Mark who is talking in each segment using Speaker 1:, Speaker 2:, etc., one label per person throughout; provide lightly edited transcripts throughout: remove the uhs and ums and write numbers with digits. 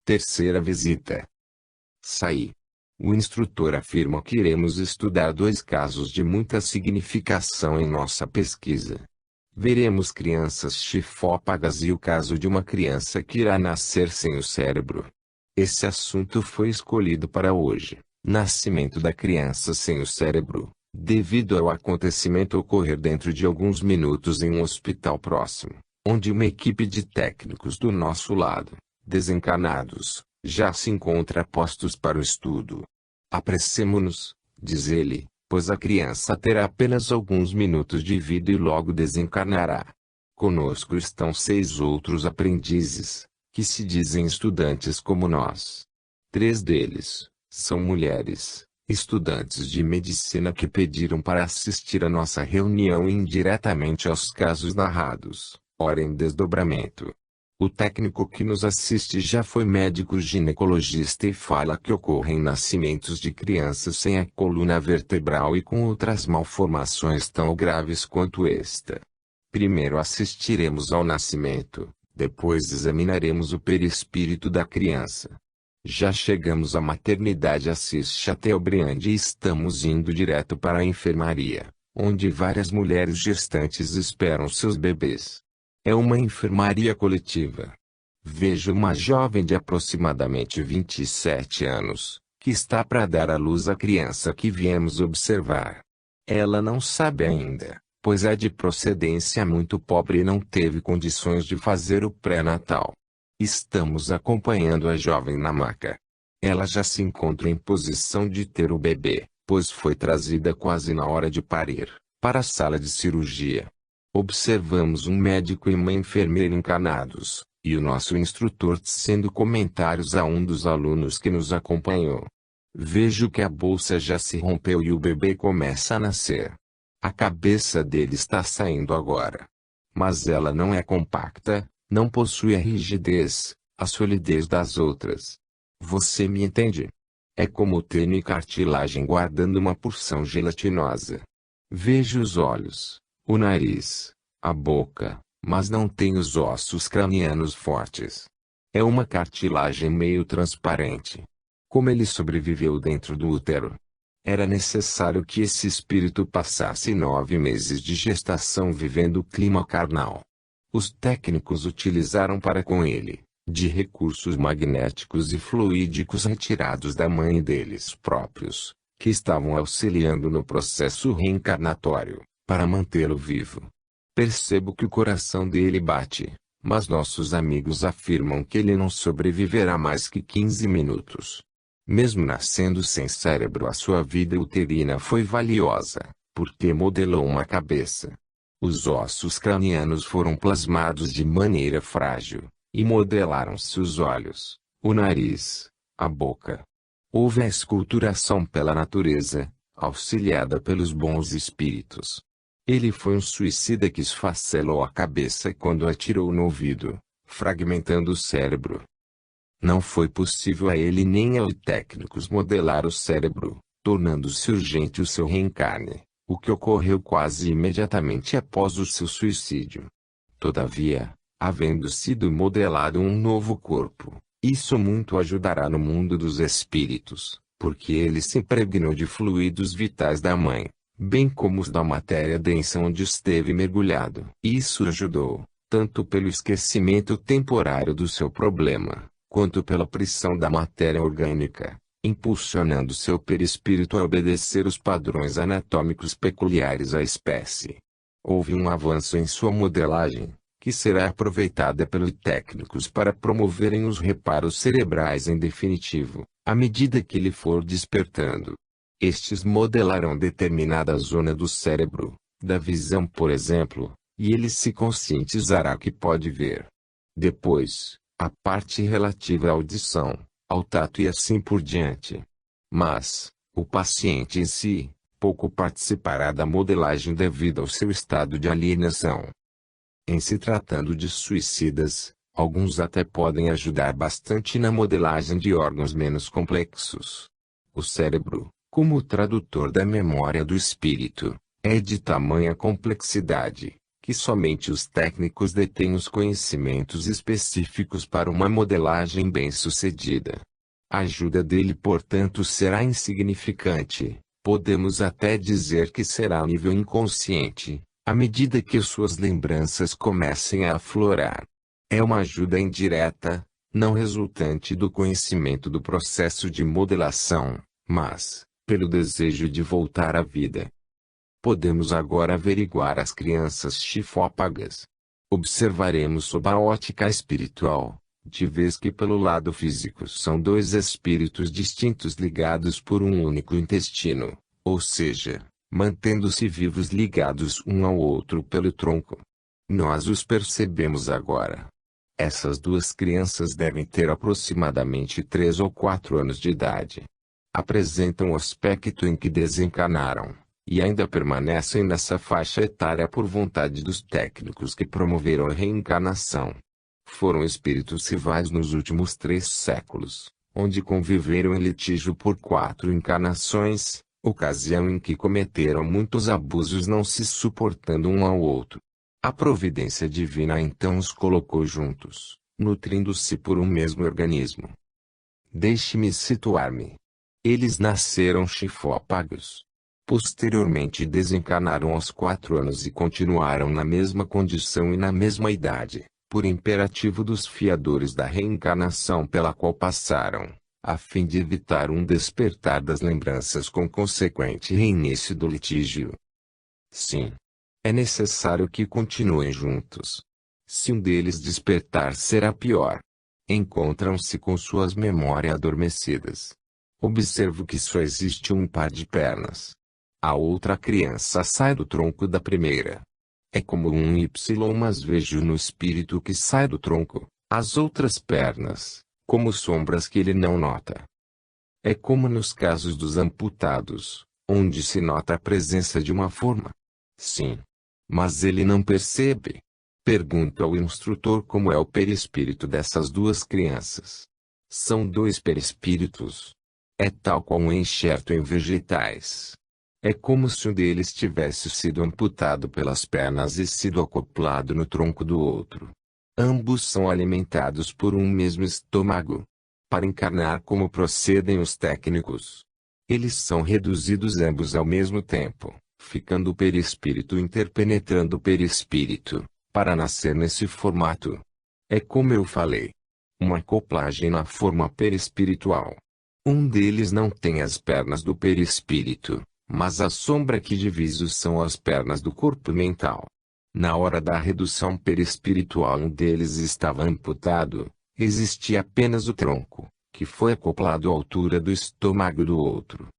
Speaker 1: Terceira visita. Saí. O instrutor afirma que iremos estudar dois casos de muita significação em nossa pesquisa. Veremos crianças chifópagas e o caso de uma criança que irá nascer sem o cérebro. Esse assunto foi escolhido para hoje, nascimento da criança sem o cérebro, devido ao acontecimento ocorrer dentro de alguns minutos em um hospital próximo, onde uma equipe de técnicos do nosso lado, desencarnados, já se encontra a postos para o estudo. Apressemo-nos, diz ele, pois a criança terá apenas alguns minutos de vida e logo desencarnará. Conosco estão 6 outros aprendizes, que se dizem estudantes como nós. 3 deles são mulheres, estudantes de medicina que pediram para assistir a nossa reunião indiretamente aos casos narrados, ora em desdobramento. O técnico que nos assiste já foi médico ginecologista e fala que ocorrem nascimentos de crianças sem a coluna vertebral e com outras malformações tão graves quanto esta. Primeiro assistiremos ao nascimento, depois examinaremos o perispírito da criança. Já chegamos à maternidade Assis Chateaubriand e estamos indo direto para a enfermaria, onde várias mulheres gestantes esperam seus bebês. É uma enfermaria coletiva. Vejo uma jovem de aproximadamente 27 anos, que está para dar à luz a criança que viemos observar. Ela não sabe ainda, pois é de procedência muito pobre e não teve condições de fazer o pré-natal. Estamos acompanhando a jovem na maca. Ela já se encontra em posição de ter o bebê, pois foi trazida quase na hora de parir, para a sala de cirurgia. Observamos um médico e uma enfermeira encanados, e o nosso instrutor tecendo comentários a um dos alunos que nos acompanhou. Vejo que a bolsa já se rompeu e o bebê começa a nascer. A cabeça dele está saindo agora. Mas ela não é compacta, não possui a rigidez, a solidez das outras. Você me entende? É como tênue cartilagem guardando uma porção gelatinosa. Vejo os olhos, o nariz, a boca, mas não tem os ossos cranianos fortes. É uma cartilagem meio transparente. Como ele sobreviveu dentro do útero? Era necessário que esse espírito passasse 9 meses de gestação vivendo o clima carnal. Os técnicos utilizaram para com ele, de recursos magnéticos e fluídicos retirados da mãe deles próprios, que estavam auxiliando no processo reencarnatório, para mantê-lo vivo. Percebo que o coração dele bate, mas nossos amigos afirmam que ele não sobreviverá mais que 15 minutos. Mesmo nascendo sem cérebro, a sua vida uterina foi valiosa, porque modelou uma cabeça. Os ossos cranianos foram plasmados de maneira frágil, e modelaram-se os olhos, o nariz, a boca. Houve a esculturação pela natureza, auxiliada pelos bons espíritos. Ele foi um suicida que esfacelou a cabeça quando atirou no ouvido, fragmentando o cérebro. Não foi possível a ele nem aos técnicos modelar o cérebro, tornando-se urgente o seu reencarne, o que ocorreu quase imediatamente após o seu suicídio. Todavia, havendo sido modelado um novo corpo, isso muito ajudará no mundo dos espíritos, porque ele se impregnou de fluidos vitais da mãe, bem como os da matéria densa onde esteve mergulhado. Isso ajudou, tanto pelo esquecimento temporário do seu problema, quanto pela pressão da matéria orgânica, impulsionando seu perispírito a obedecer os padrões anatômicos peculiares à espécie. Houve um avanço em sua modelagem, que será aproveitada pelos técnicos para promoverem os reparos cerebrais em definitivo, à medida que ele for despertando. Estes modelarão determinada zona do cérebro, da visão por exemplo, e ele se conscientizará que pode ver. Depois, a parte relativa à audição, ao tato e assim por diante. Mas, o paciente em si, pouco participará da modelagem devido ao seu estado de alienação. Em se tratando de suicidas, alguns até podem ajudar bastante na modelagem de órgãos menos complexos. O cérebro, como tradutor da memória do espírito, é de tamanha complexidade, que somente os técnicos detêm os conhecimentos específicos para uma modelagem bem-sucedida. A ajuda dele, portanto, será insignificante. Podemos até dizer que será a nível inconsciente, à medida que suas lembranças comecem a aflorar. É uma ajuda indireta, não resultante do conhecimento do processo de modelação, mas, pelo desejo de voltar à vida. Podemos agora averiguar as crianças chifópagas. Observaremos sob a ótica espiritual, de vez que pelo lado físico são dois espíritos distintos ligados por um único intestino, ou seja, mantendo-se vivos ligados um ao outro pelo tronco. Nós os percebemos agora. Essas duas crianças devem ter aproximadamente 3 ou 4 anos de idade. Apresentam o aspecto em que desencarnaram, e ainda permanecem nessa faixa etária por vontade dos técnicos que promoveram a reencarnação. Foram espíritos rivais nos últimos 3 séculos, onde conviveram em litígio por 4 encarnações, ocasião em que cometeram muitos abusos não se suportando um ao outro. A providência divina então os colocou juntos, nutrindo-se por um mesmo organismo. Deixe-me situar-me. Eles nasceram chifópagos. Posteriormente desencarnaram aos 4 anos e continuaram na mesma condição e na mesma idade, por imperativo dos fiadores da reencarnação pela qual passaram, a fim de evitar um despertar das lembranças com consequente reinício do litígio. Sim. É necessário que continuem juntos. Se um deles despertar será pior. Encontram-se com suas memórias adormecidas. Observo que só existe um par de pernas. A outra criança sai do tronco da primeira. É como um Y, mas vejo no espírito que sai do tronco, as outras pernas, como sombras que ele não nota. É como nos casos dos amputados, onde se nota a presença de uma forma. Sim. Mas ele não percebe. Pergunto ao instrutor como é o perispírito dessas duas crianças. São 2 perispíritos. É tal qual um enxerto em vegetais. É como se um deles tivesse sido amputado pelas pernas e sido acoplado no tronco do outro. Ambos são alimentados por um mesmo estômago. Para encarnar como procedem os técnicos. Eles são reduzidos ambos ao mesmo tempo, ficando o perispírito interpenetrando o perispírito, para nascer nesse formato. É como eu falei. Uma acoplagem na forma perispiritual. Um deles não tem as pernas do perispírito, mas a sombra que divide são as pernas do corpo mental. Na hora da redução perispiritual um deles estava amputado, existia apenas o tronco, que foi acoplado à altura do estômago do outro.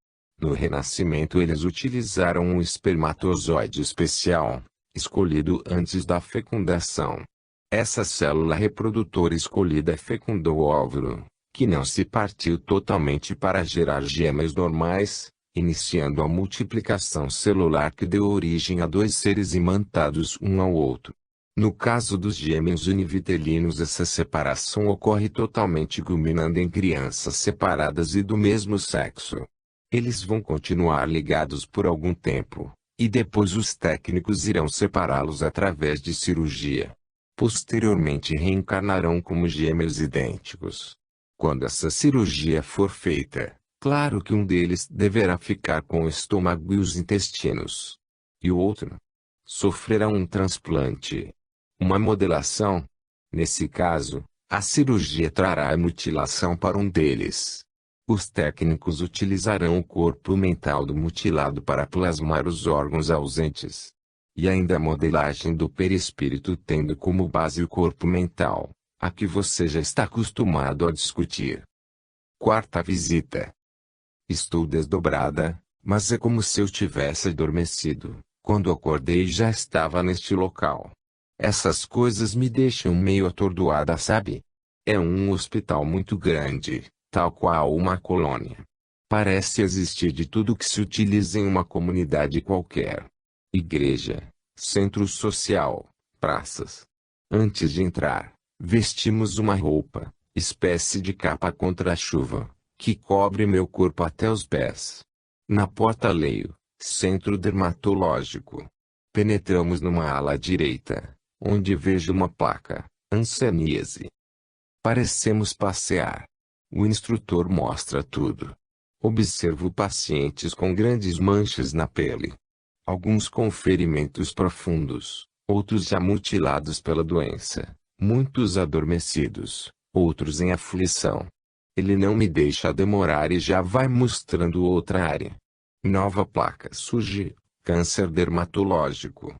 Speaker 1: No renascimento eles utilizaram um espermatozoide especial, escolhido antes da fecundação. Essa célula reprodutora escolhida fecundou o óvulo, que não se partiu totalmente para gerar gêmeos normais, iniciando a multiplicação celular que deu origem a 2 seres imantados um ao outro. No caso dos gêmeos univitelinos essa separação ocorre totalmente culminando em crianças separadas e do mesmo sexo. Eles vão continuar ligados por algum tempo, e depois os técnicos irão separá-los através de cirurgia. Posteriormente reencarnarão como gêmeos idênticos. Quando essa cirurgia for feita, claro que um deles deverá ficar com o estômago e os intestinos. E o outro sofrerá um transplante. Uma modelação. Nesse caso, a cirurgia trará a mutilação para um deles. Os técnicos utilizarão o corpo mental do mutilado para plasmar os órgãos ausentes. E ainda a modelagem do perispírito tendo como base o corpo mental, a que você já está acostumado a discutir. 4ª visita. Estou desdobrada, mas é como se eu tivesse adormecido. Quando acordei já estava neste local. Essas coisas me deixam meio atordoada, sabe? É um hospital muito grande, tal qual uma colônia. Parece existir de tudo que se utiliza em uma comunidade qualquer. Igreja, centro social, praças. Antes de entrar, vestimos uma roupa, espécie de capa contra a chuva, que cobre meu corpo até os pés. Na porta leio, centro dermatológico. Penetramos numa ala direita, onde vejo uma placa, hanseníase. Parecemos passear. O instrutor mostra tudo. Observo pacientes com grandes manchas na pele. Alguns com ferimentos profundos, outros já mutilados pela doença, muitos adormecidos, outros em aflição. Ele não me deixa demorar e já vai mostrando outra área. Nova placa surge, câncer dermatológico.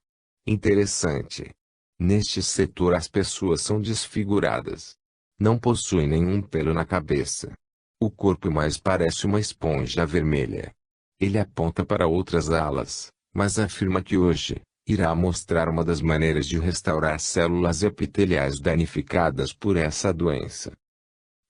Speaker 1: Interessante. Neste setor as pessoas são desfiguradas. Não possuem nenhum pelo na cabeça. O corpo mais parece uma esponja vermelha. Ele aponta para outras alas, mas afirma que hoje irá mostrar uma das maneiras de restaurar células epiteliais danificadas por essa doença.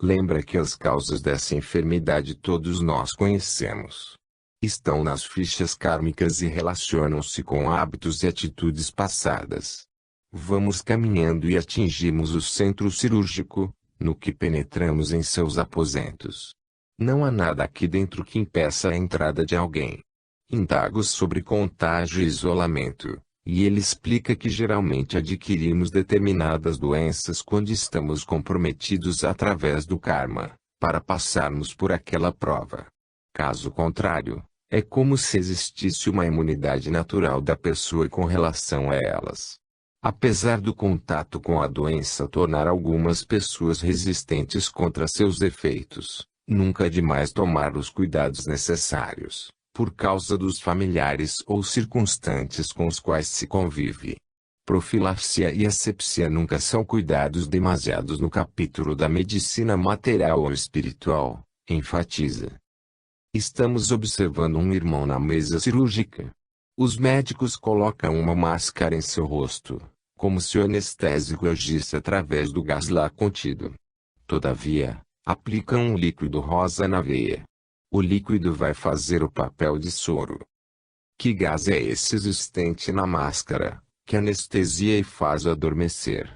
Speaker 1: Lembra que as causas dessa enfermidade todos nós conhecemos. Estão nas fichas kármicas e relacionam-se com hábitos e atitudes passadas. Vamos caminhando e atingimos o centro cirúrgico, no que penetramos em seus aposentos. Não há nada aqui dentro que impeça a entrada de alguém. Indago sobre contágio e isolamento, e ele explica que geralmente adquirimos determinadas doenças quando estamos comprometidos através do karma, para passarmos por aquela prova. Caso contrário, é como se existisse uma imunidade natural da pessoa com relação a elas. Apesar do contato com a doença tornar algumas pessoas resistentes contra seus efeitos, nunca é demais tomar os cuidados necessários, por causa dos familiares ou circunstantes com os quais se convive. Profilaxia e asepsia nunca são cuidados demasiados no capítulo da medicina material ou espiritual, enfatiza. Estamos observando um irmão na mesa cirúrgica. Os médicos colocam uma máscara em seu rosto, como se o anestésico agisse através do gás lá contido. Todavia, aplicam um líquido rosa na veia. O líquido vai fazer o papel de soro. Que gás é esse existente na máscara, que anestesia e faz adormecer?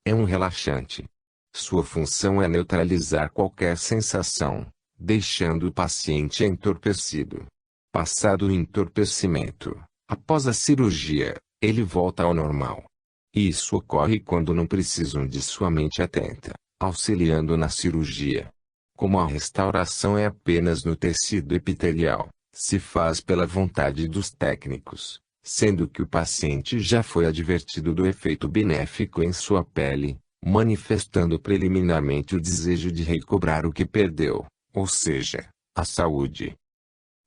Speaker 1: É um relaxante. Sua função é neutralizar qualquer sensação, deixando o paciente entorpecido. Passado o entorpecimento, após a cirurgia, ele volta ao normal. Isso ocorre quando não precisam de sua mente atenta, auxiliando na cirurgia. Como a restauração é apenas no tecido epitelial, se faz pela vontade dos técnicos, sendo que o paciente já foi advertido do efeito benéfico em sua pele, manifestando preliminarmente o desejo de recobrar o que perdeu, ou seja, a saúde.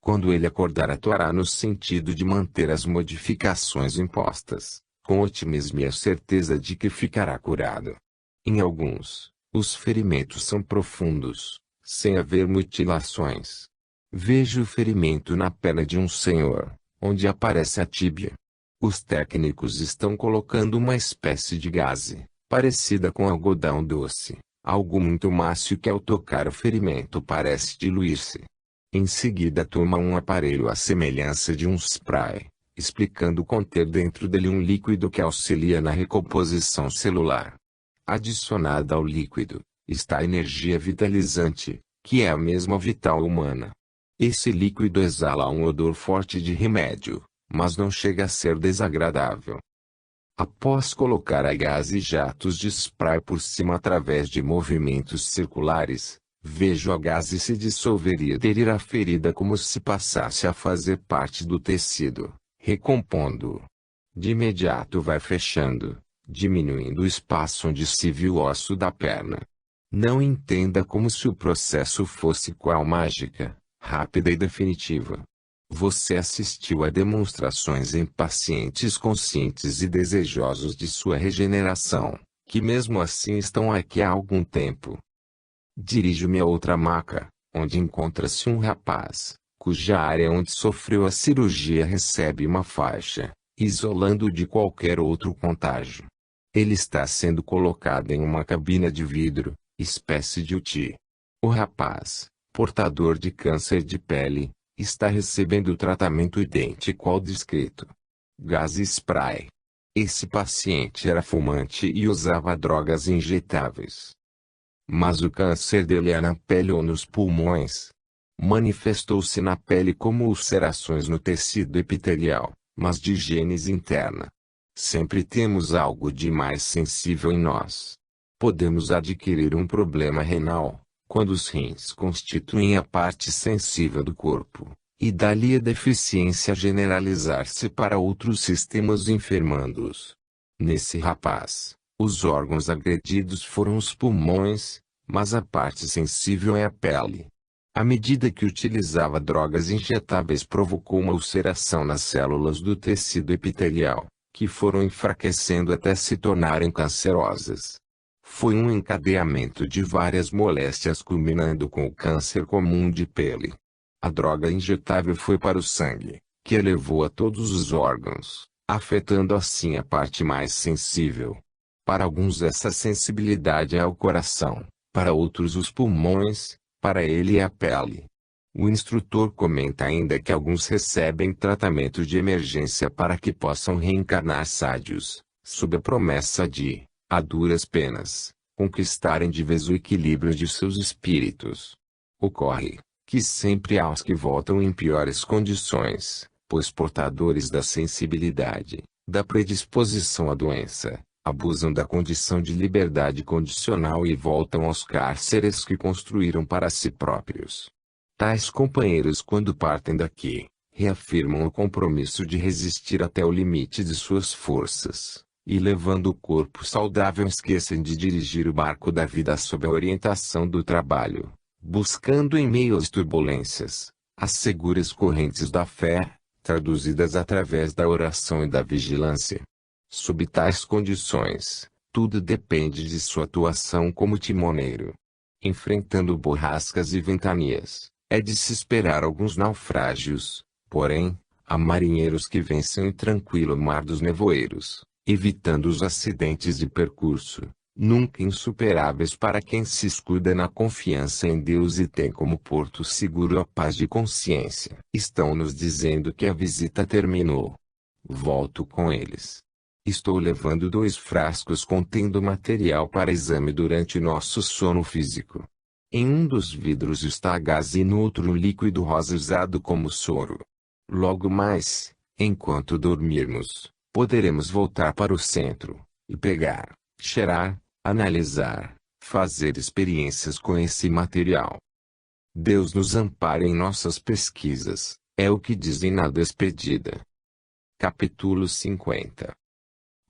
Speaker 1: Quando ele acordar atuará no sentido de manter as modificações impostas, com otimismo e a certeza de que ficará curado. Em alguns, os ferimentos são profundos, sem haver mutilações. Vejo o ferimento na perna de um senhor, onde aparece a tíbia. Os técnicos estão colocando uma espécie de gaze, parecida com algodão doce, algo muito mácio que ao tocar o ferimento parece diluir-se. Em seguida toma um aparelho à semelhança de um spray, explicando conter dentro dele um líquido que auxilia na recomposição celular. Adicionada ao líquido, está a energia vitalizante, que é a mesma vital humana. Esse líquido exala um odor forte de remédio, mas não chega a ser desagradável. Após colocar a gás e jatos de spray por cima através de movimentos circulares, vejo a gaze se dissolver e aderir à ferida como se passasse a fazer parte do tecido, recompondo-o. De imediato vai fechando, diminuindo o espaço onde se viu o osso da perna. Não entenda como se o processo fosse qual mágica, rápida e definitiva. Você assistiu a demonstrações em pacientes conscientes e desejosos de sua regeneração, que mesmo assim estão aqui há algum tempo. Dirijo-me a outra maca, onde encontra-se um rapaz, cuja área onde sofreu a cirurgia recebe uma faixa, isolando-o de qualquer outro contágio. Ele está sendo colocado em uma cabina de vidro, espécie de UTI. O rapaz, portador de câncer de pele, está recebendo o tratamento idêntico ao descrito. Gás e spray. Esse paciente era fumante e usava drogas injetáveis. Mas o câncer dele é na pele ou nos pulmões. Manifestou-se na pele como ulcerações no tecido epitelial, mas de gênese interna. Sempre temos algo de mais sensível em nós. Podemos adquirir um problema renal, quando os rins constituem a parte sensível do corpo, e dali a deficiência generalizar-se para outros sistemas enfermando-os. Nesse rapaz, os órgãos agredidos foram os pulmões, mas a parte sensível é a pele. À medida que utilizava drogas injetáveis provocou uma ulceração nas células do tecido epitelial, que foram enfraquecendo até se tornarem cancerosas. Foi um encadeamento de várias moléstias culminando com o câncer comum de pele. A droga injetável foi para o sangue, que elevou a todos os órgãos, afetando assim a parte mais sensível. Para alguns essa sensibilidade é o coração, para outros os pulmões, para ele é a pele. O instrutor comenta ainda que alguns recebem tratamento de emergência para que possam reencarnar sádios, sob a promessa de, a duras penas, conquistarem de vez o equilíbrio de seus espíritos. Ocorre que sempre há os que voltam em piores condições, pois portadores da sensibilidade, da predisposição à doença, abusam da condição de liberdade condicional e voltam aos cárceres que construíram para si próprios. Tais companheiros, quando partem daqui, reafirmam o compromisso de resistir até o limite de suas forças, e levando o corpo saudável esquecem de dirigir o barco da vida sob a orientação do trabalho, buscando em meio às turbulências, as seguras correntes da fé, traduzidas através da oração e da vigilância. Sob tais condições, tudo depende de sua atuação como timoneiro. Enfrentando borrascas e ventanias, é de se esperar alguns naufrágios, porém, há marinheiros que vencem o tranquilo mar dos nevoeiros, evitando os acidentes de percurso, nunca insuperáveis para quem se escuda na confiança em Deus e tem como porto seguro a paz de consciência. Estão nos dizendo que a visita terminou. Volto com eles. Estou levando 2 frascos contendo material para exame durante nosso sono físico. Em um dos vidros está gás e no outro líquido rosa usado como soro. Logo mais, enquanto dormirmos, poderemos voltar para o centro, e pegar, cheirar, analisar, fazer experiências com esse material. Deus nos ampare em nossas pesquisas, é o que dizem na despedida. Capítulo 50.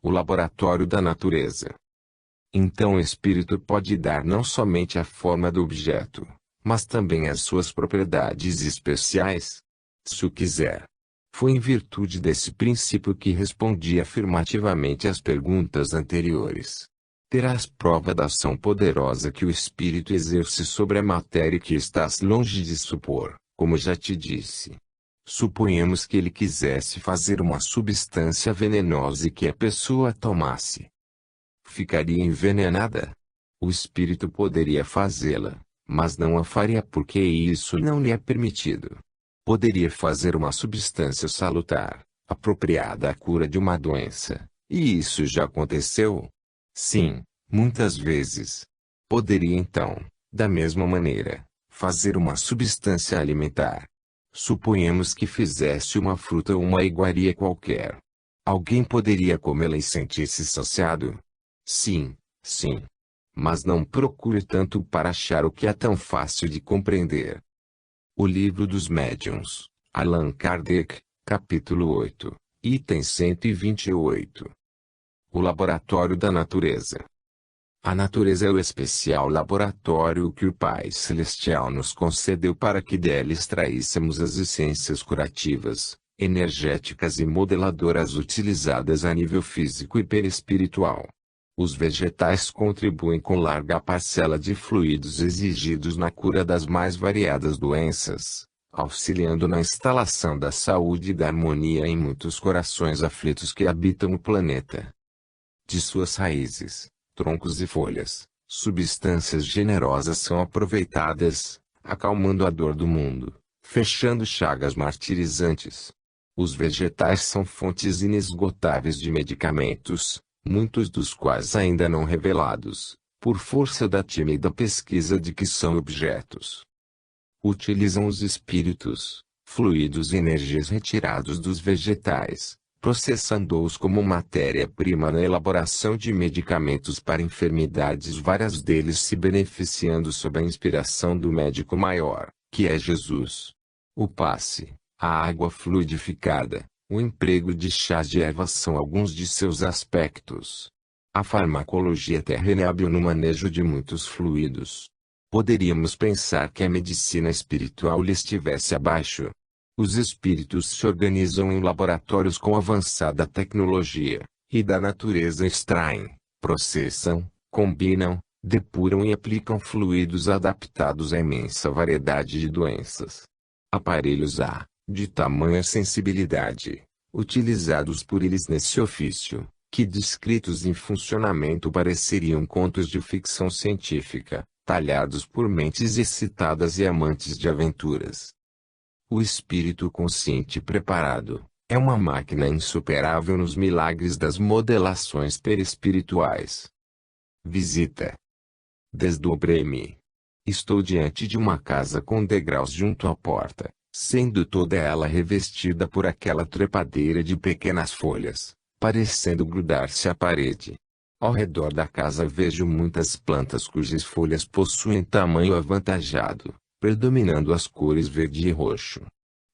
Speaker 1: O laboratório da natureza. Então o espírito pode dar não somente a forma do objeto, mas também as suas propriedades especiais, se o quiser. Foi em virtude desse princípio que respondi afirmativamente às perguntas anteriores. Terás prova da ação poderosa que o espírito exerce sobre a matéria que estás longe de supor, como já te disse. Suponhamos que ele quisesse fazer uma substância venenosa e que a pessoa tomasse. Ficaria envenenada? O espírito poderia fazê-la, mas não a faria porque isso não lhe é permitido. Poderia fazer uma substância salutar, apropriada à cura de uma doença, e isso já aconteceu? Sim, muitas vezes. Poderia então, da mesma maneira, fazer uma substância alimentar. Suponhamos que fizesse uma fruta ou uma iguaria qualquer. Alguém poderia comê-la e sentir-se saciado? Sim, sim. Mas não procure tanto para achar o que é tão fácil de compreender. O Livro dos Médiuns, Allan Kardec, capítulo 8, item 128. O Laboratório da Natureza. A natureza é o especial laboratório que o Pai Celestial nos concedeu para que dele extraíssemos as essências curativas, energéticas e modeladoras utilizadas a nível físico e perispiritual. Os vegetais contribuem com larga parcela de fluidos exigidos na cura das mais variadas doenças, auxiliando na instalação da saúde e da harmonia em muitos corações aflitos que habitam o planeta. De suas raízes, troncos e folhas, substâncias generosas são aproveitadas, acalmando a dor do mundo, fechando chagas martirizantes. Os vegetais são fontes inesgotáveis de medicamentos, muitos dos quais ainda não revelados, por força da tímida pesquisa de que são objetos. Utilizam os espíritos, fluidos e energias retirados dos vegetais, processando-os como matéria-prima na elaboração de medicamentos para enfermidades, várias deles se beneficiando sob a inspiração do médico maior, que é Jesus. O passe, a água fluidificada, o emprego de chás de ervas são alguns de seus aspectos. A farmacologia terrena é hábil no manejo de muitos fluidos. Poderíamos pensar que a medicina espiritual lhe estivesse abaixo. Os espíritos se organizam em laboratórios com avançada tecnologia, e da natureza extraem, processam, combinam, depuram e aplicam fluidos adaptados à imensa variedade de doenças. Aparelhos de tamanha sensibilidade, utilizados por eles nesse ofício, que descritos em funcionamento pareceriam contos de ficção científica, talhados por mentes excitadas e amantes de aventuras. O espírito consciente preparado é uma máquina insuperável nos milagres das modelações perispirituais. Visita. Desdobrei-me. Estou diante de uma casa com degraus junto à porta, sendo toda ela revestida por aquela trepadeira de pequenas folhas, parecendo grudar-se à parede. Ao redor da casa vejo muitas plantas cujas folhas possuem tamanho avantajado, predominando as cores verde e roxo.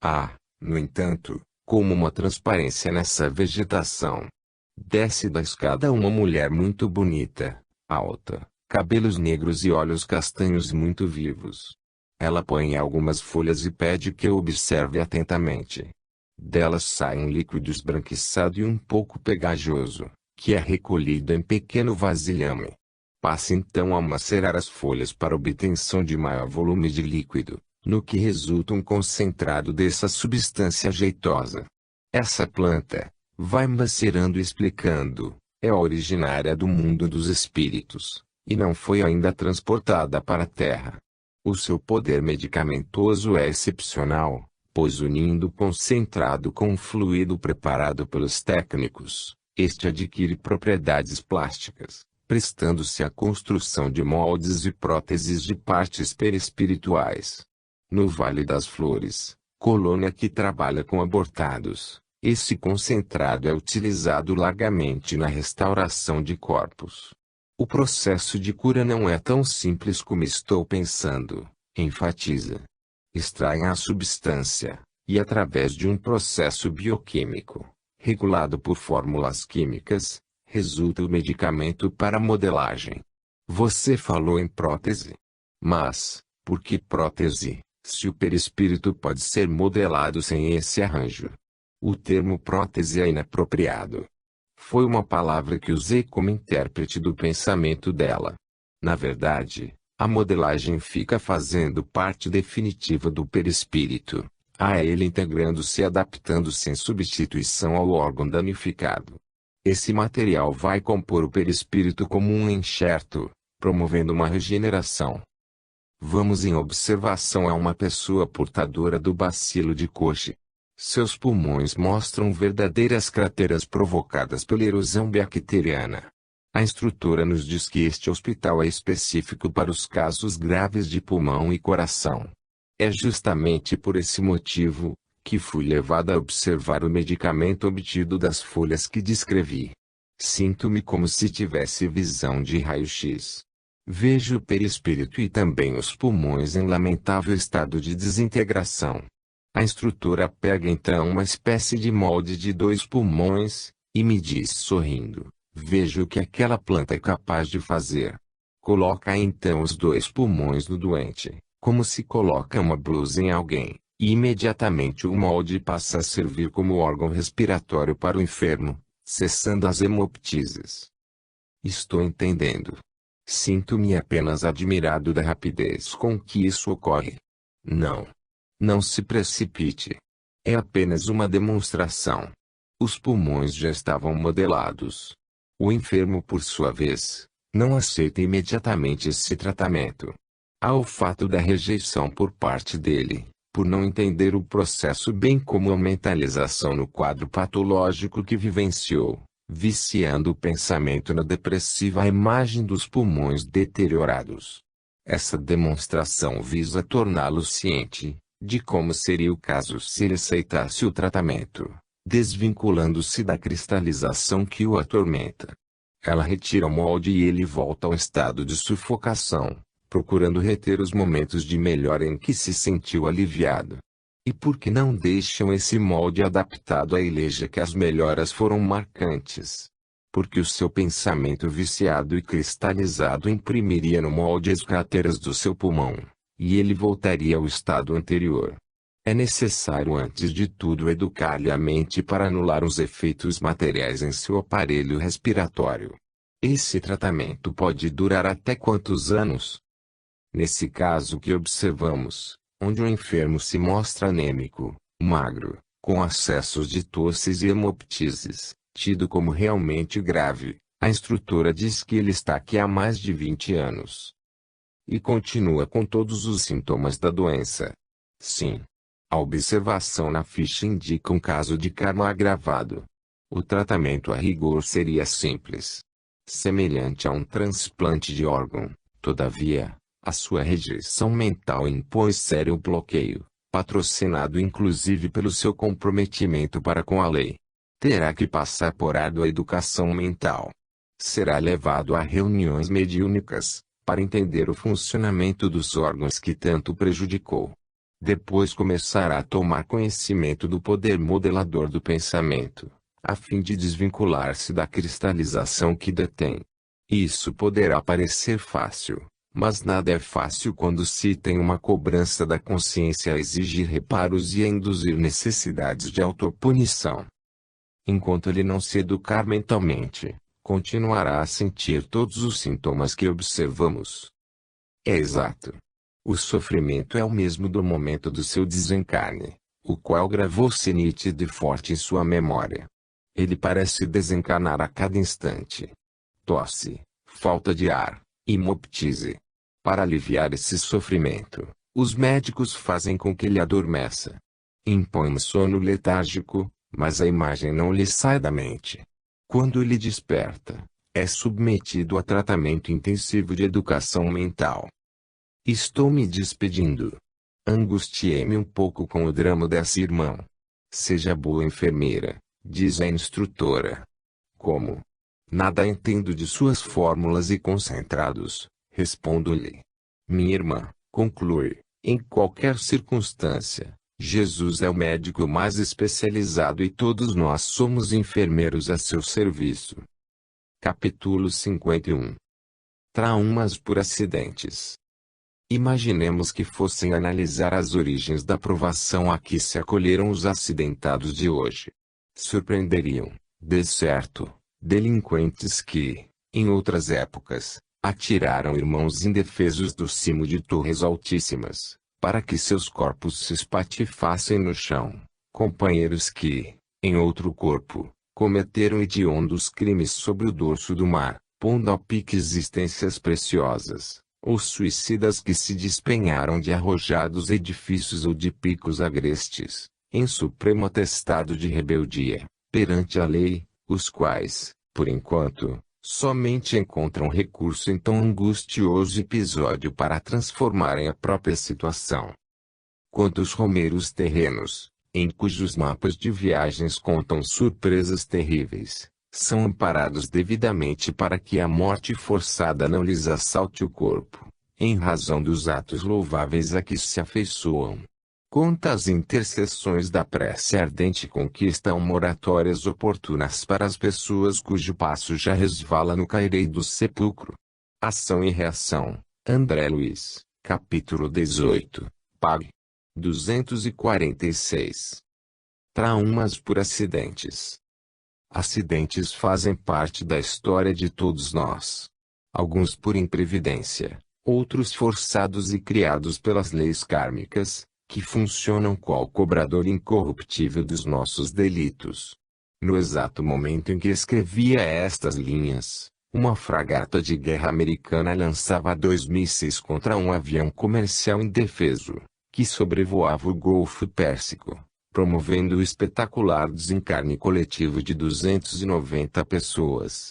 Speaker 1: Há, no entanto, como uma transparência nessa vegetação. Desce da escada uma mulher muito bonita, alta, cabelos negros e olhos castanhos muito vivos. Ela põe algumas folhas e pede que eu observe atentamente. Delas sai um líquido esbranquiçado e um pouco pegajoso, que é recolhido em pequeno vasilhame. Passa então a macerar as folhas para obtenção de maior volume de líquido, no que resulta um concentrado dessa substância jeitosa. Essa planta, vai macerando e explicando, é originária do mundo dos espíritos, e não foi ainda transportada para a Terra. O seu poder medicamentoso é excepcional, pois unindo o concentrado com o fluido preparado pelos técnicos, este adquire propriedades plásticas, prestando-se à construção de moldes e próteses de partes perispirituais. No Vale das Flores, colônia que trabalha com abortados, esse concentrado é utilizado largamente na restauração de corpos. O processo de cura não é tão simples como estou pensando, enfatiza. Extraem a substância, e através de um processo bioquímico, regulado por fórmulas químicas, resulta o medicamento para modelagem. Você falou em prótese. Mas, por que prótese, se o perispírito pode ser modelado sem esse arranjo? O termo prótese é inapropriado. Foi uma palavra que usei como intérprete do pensamento dela. Na verdade, a modelagem fica fazendo parte definitiva do perispírito, a ele integrando-se e adaptando-se em substituição ao órgão danificado. Esse material vai compor o perispírito como um enxerto, promovendo uma regeneração. Vamos em observação a uma pessoa portadora do bacilo de Koch. Seus pulmões mostram verdadeiras crateras provocadas pela erosão bacteriana. A instrutora nos diz que este hospital é específico para os casos graves de pulmão e coração. É justamente por esse motivo que fui levada a observar o medicamento obtido das folhas que descrevi. Sinto-me como se tivesse visão de raio-x. Vejo o perispírito e também os pulmões em lamentável estado de desintegração. A instrutora pega então uma espécie de molde de 2 pulmões, e me diz sorrindo: veja o que aquela planta é capaz de fazer. Coloca então os 2 pulmões no doente, como se coloca uma blusa em alguém, e imediatamente o molde passa a servir como órgão respiratório para o enfermo, cessando as hemoptises. Estou entendendo. Sinto-me apenas admirado da rapidez com que isso ocorre. Não se precipite. É apenas uma demonstração. Os pulmões já estavam modelados. O enfermo, por sua vez, não aceita imediatamente esse tratamento. Há o fato da rejeição por parte dele, por não entender o processo bem como a mentalização no quadro patológico que vivenciou, viciando o pensamento na depressiva imagem dos pulmões deteriorados. Essa demonstração visa torná-lo ciente, de como seria o caso se ele aceitasse o tratamento, desvinculando-se da cristalização que o atormenta. Ela retira o molde e ele volta ao estado de sufocação, procurando reter os momentos de melhora em que se sentiu aliviado. E por que não deixam esse molde adaptado à igreja que as melhoras foram marcantes? Porque o seu pensamento viciado e cristalizado imprimiria no molde as crateras do seu pulmão, e ele voltaria ao estado anterior. É necessário antes de tudo educar-lhe a mente para anular os efeitos materiais em seu aparelho respiratório. Esse tratamento pode durar até quantos anos? Nesse caso que observamos, onde o enfermo se mostra anêmico, magro, com acessos de tosses e hemoptises, tido como realmente grave, a instrutora diz que ele está aqui há mais de 20 anos. E continua com todos os sintomas da doença. Sim. A observação na ficha indica um caso de karma agravado. O tratamento a rigor seria simples, semelhante a um transplante de órgão. Todavia, a sua rejeição mental impõe sério bloqueio, patrocinado inclusive pelo seu comprometimento para com a lei. Terá que passar por árdua educação mental. Será levado a reuniões mediúnicas, para entender o funcionamento dos órgãos que tanto prejudicou. Depois começará a tomar conhecimento do poder modelador do pensamento, a fim de desvincular-se da cristalização que detém. Isso poderá parecer fácil, mas nada é fácil quando se tem uma cobrança da consciência a exigir reparos e a induzir necessidades de autopunição. Enquanto ele não se educar mentalmente, continuará a sentir todos os sintomas que observamos. É exato. O sofrimento é o mesmo do momento do seu desencarne, o qual gravou-se nítido e forte em sua memória. Ele parece desencarnar a cada instante. Tosse, falta de ar, hemoptise. Para aliviar esse sofrimento, os médicos fazem com que ele adormeça. Impõem um sono letárgico, mas a imagem não lhe sai da mente. Quando ele desperta, é submetido a tratamento intensivo de educação mental. Estou me despedindo. Angustiei-me um pouco com o drama dessa irmã. Seja boa enfermeira, diz a instrutora. Como? Nada entendo de suas fórmulas e concentrados, respondo-lhe. Minha irmã, conclui, em qualquer circunstância, Jesus é o médico mais especializado e todos nós somos enfermeiros a seu serviço. Capítulo 51. Traumas por acidentes. Imaginemos que fossem analisar as origens da provação a que se acolheram os acidentados de hoje. Surpreenderiam, de certo, delinquentes que, em outras épocas, atiraram irmãos indefesos do cimo de torres altíssimas, para que seus corpos se espatifassem no chão, companheiros que, em outro corpo, cometeram hediondos crimes sobre o dorso do mar, pondo a pique existências preciosas. Ou suicidas que se despenharam de arrojados edifícios ou de picos agrestes, em supremo atestado de rebeldia, perante a lei, os quais, por enquanto, somente encontram recurso em tão angustioso episódio para transformarem a própria situação. Quantos romeiros terrenos, em cujos mapas de viagens contam surpresas terríveis, são amparados devidamente para que a morte forçada não lhes assalte o corpo, em razão dos atos louváveis a que se afeiçoam. Quantas intercessões da prece ardente conquistam moratórias oportunas para as pessoas cujo passo já resvala no caireiro do sepulcro. Ação e reação, André Luiz, capítulo 18, pág. 246. Traumas por acidentes. Acidentes fazem parte da história de todos nós. Alguns por imprevidência, outros forçados e criados pelas leis kármicas, que funcionam qual cobrador incorruptível dos nossos delitos. No exato momento em que escrevia estas linhas, uma fragata de guerra americana lançava 2 mísseis contra um avião comercial indefeso, que sobrevoava o Golfo Pérsico, promovendo o espetacular desencarne coletivo de 290 pessoas.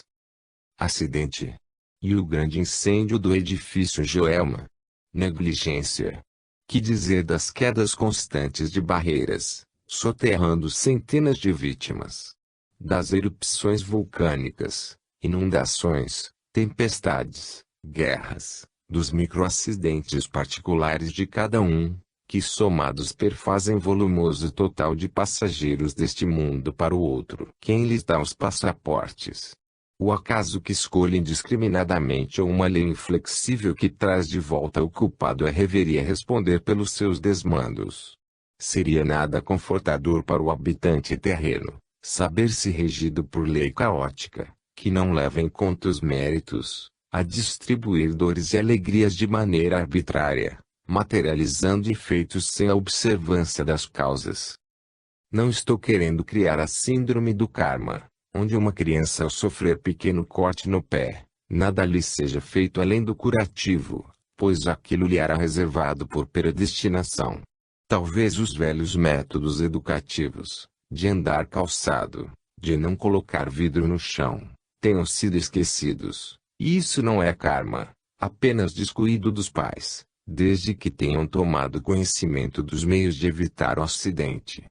Speaker 1: Acidente. E o grande incêndio do edifício Joelma. Negligência. Que dizer das quedas constantes de barreiras, soterrando centenas de vítimas? Das erupções vulcânicas, inundações, tempestades, guerras, dos microacidentes particulares de cada um, que somados perfazem volumoso total de passageiros deste mundo para o outro. Quem lhes dá os passaportes? O acaso que escolhe indiscriminadamente ou uma lei inflexível que traz de volta o culpado reveria responder pelos seus desmandos? Seria nada confortador para o habitante terreno, saber-se regido por lei caótica, que não leva em conta os méritos, a distribuir dores e alegrias de maneira arbitrária, materializando efeitos sem a observância das causas. Não estou querendo criar a síndrome do karma, onde uma criança ao sofrer pequeno corte no pé, nada lhe seja feito além do curativo, pois aquilo lhe era reservado por predestinação. Talvez os velhos métodos educativos, de andar calçado, de não colocar vidro no chão, tenham sido esquecidos, e isso não é karma, apenas descuido dos pais, desde que tenham tomado conhecimento dos meios de evitar o acidente.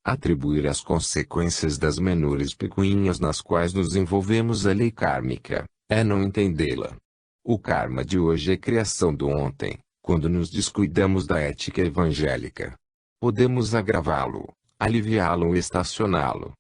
Speaker 1: Atribuir as consequências das menores picuinhas nas quais nos envolvemos à lei kármica, é não entendê-la. O karma de hoje é criação do ontem, quando nos descuidamos da ética evangélica. Podemos agravá-lo, aliviá-lo ou estacioná-lo.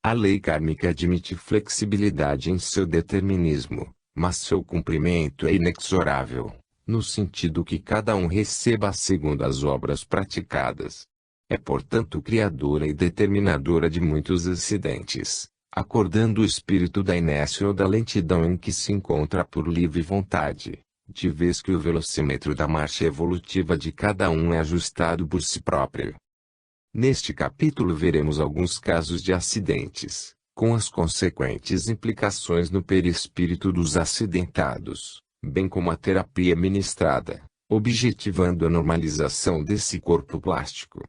Speaker 1: A lei kármica admite flexibilidade em seu determinismo, mas seu cumprimento é inexorável, no sentido que cada um receba segundo as obras praticadas. É portanto criadora e determinadora de muitos acidentes, acordando o espírito da inércia ou da lentidão em que se encontra por livre vontade, de vez que o velocímetro da marcha evolutiva de cada um é ajustado por si próprio. Neste capítulo veremos alguns casos de acidentes, com as consequentes implicações no perispírito dos acidentados, bem como a terapia ministrada, objetivando a normalização desse corpo plástico.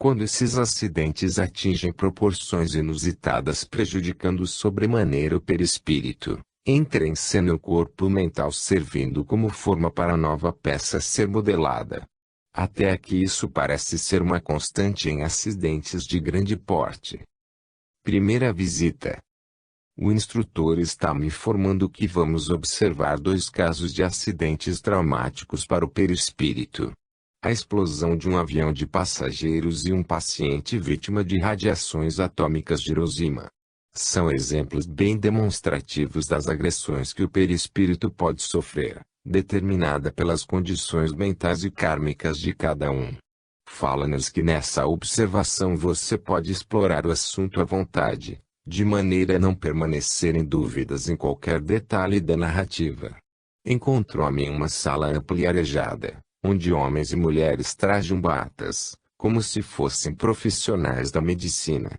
Speaker 1: Quando esses acidentes atingem proporções inusitadas prejudicando sobremaneira o perispírito, entra em cena o corpo mental servindo como forma para a nova peça ser modelada. Até aqui isso parece ser uma constante em acidentes de grande porte. Primeira visita. O instrutor está me informando que vamos observar 2 casos de acidentes traumáticos para o perispírito. A explosão de um avião de passageiros e um paciente vítima de radiações atômicas de Hiroshima. São exemplos bem demonstrativos das agressões que o perispírito pode sofrer, determinada pelas condições mentais e kármicas de cada um. Fala-nos que nessa observação você pode explorar o assunto à vontade, de maneira a não permanecer em dúvidas em qualquer detalhe da narrativa. Encontrou-me em uma sala ampla e arejada, onde homens e mulheres trajam batas, como se fossem profissionais da medicina.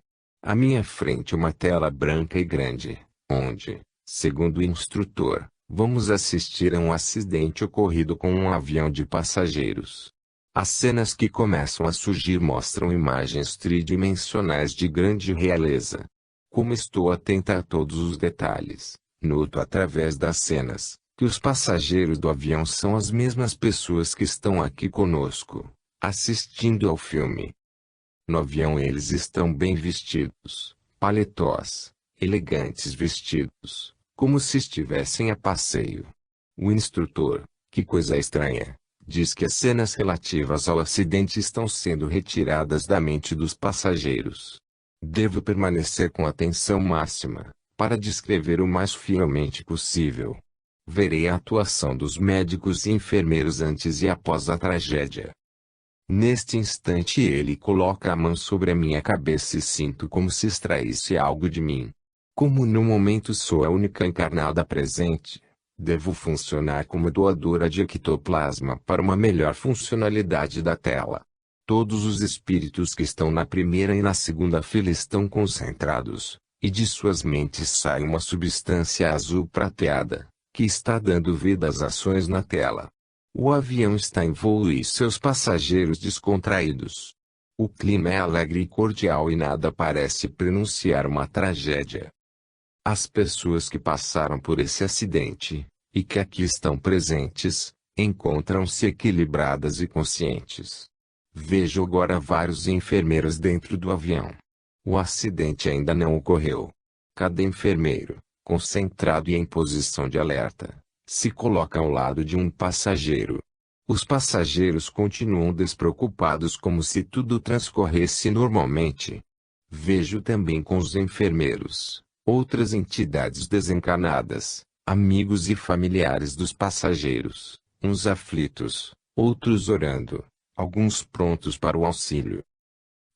Speaker 1: À minha frente uma tela branca e grande, onde, segundo o instrutor, vamos assistir a um acidente ocorrido com um avião de passageiros. As cenas que começam a surgir mostram imagens tridimensionais de grande realeza. Como estou atenta a todos os detalhes, noto através das cenas, que os passageiros do avião são as mesmas pessoas que estão aqui conosco, assistindo ao filme. No avião eles estão bem vestidos, paletós, elegantes vestidos, como se estivessem a passeio. O instrutor, que coisa estranha, diz que as cenas relativas ao acidente estão sendo retiradas da mente dos passageiros. Devo permanecer com atenção máxima, para descrever o mais fielmente possível. Verei a atuação dos médicos e enfermeiros antes e após a tragédia. Neste instante ele coloca a mão sobre a minha cabeça e sinto como se extraísse algo de mim. Como no momento sou a única encarnada presente, devo funcionar como doadora de ectoplasma para uma melhor funcionalidade da tela. Todos os espíritos que estão na primeira e na segunda fila estão concentrados, e de suas mentes sai uma substância azul prateada, que está dando vida às ações na tela. O avião está em voo e seus passageiros descontraídos. O clima é alegre e cordial e nada parece prenunciar uma tragédia. As pessoas que passaram por esse acidente, e que aqui estão presentes, Encontram-se equilibradas e conscientes. Vejo agora vários enfermeiros dentro do avião. O acidente ainda não ocorreu. Cada enfermeiro, concentrado e em posição de alerta, se coloca ao lado de um passageiro. Os passageiros continuam despreocupados como se tudo transcorresse normalmente. Vejo também com os enfermeiros, outras entidades desencarnadas, amigos e familiares dos passageiros, uns aflitos, outros orando, alguns prontos para o auxílio.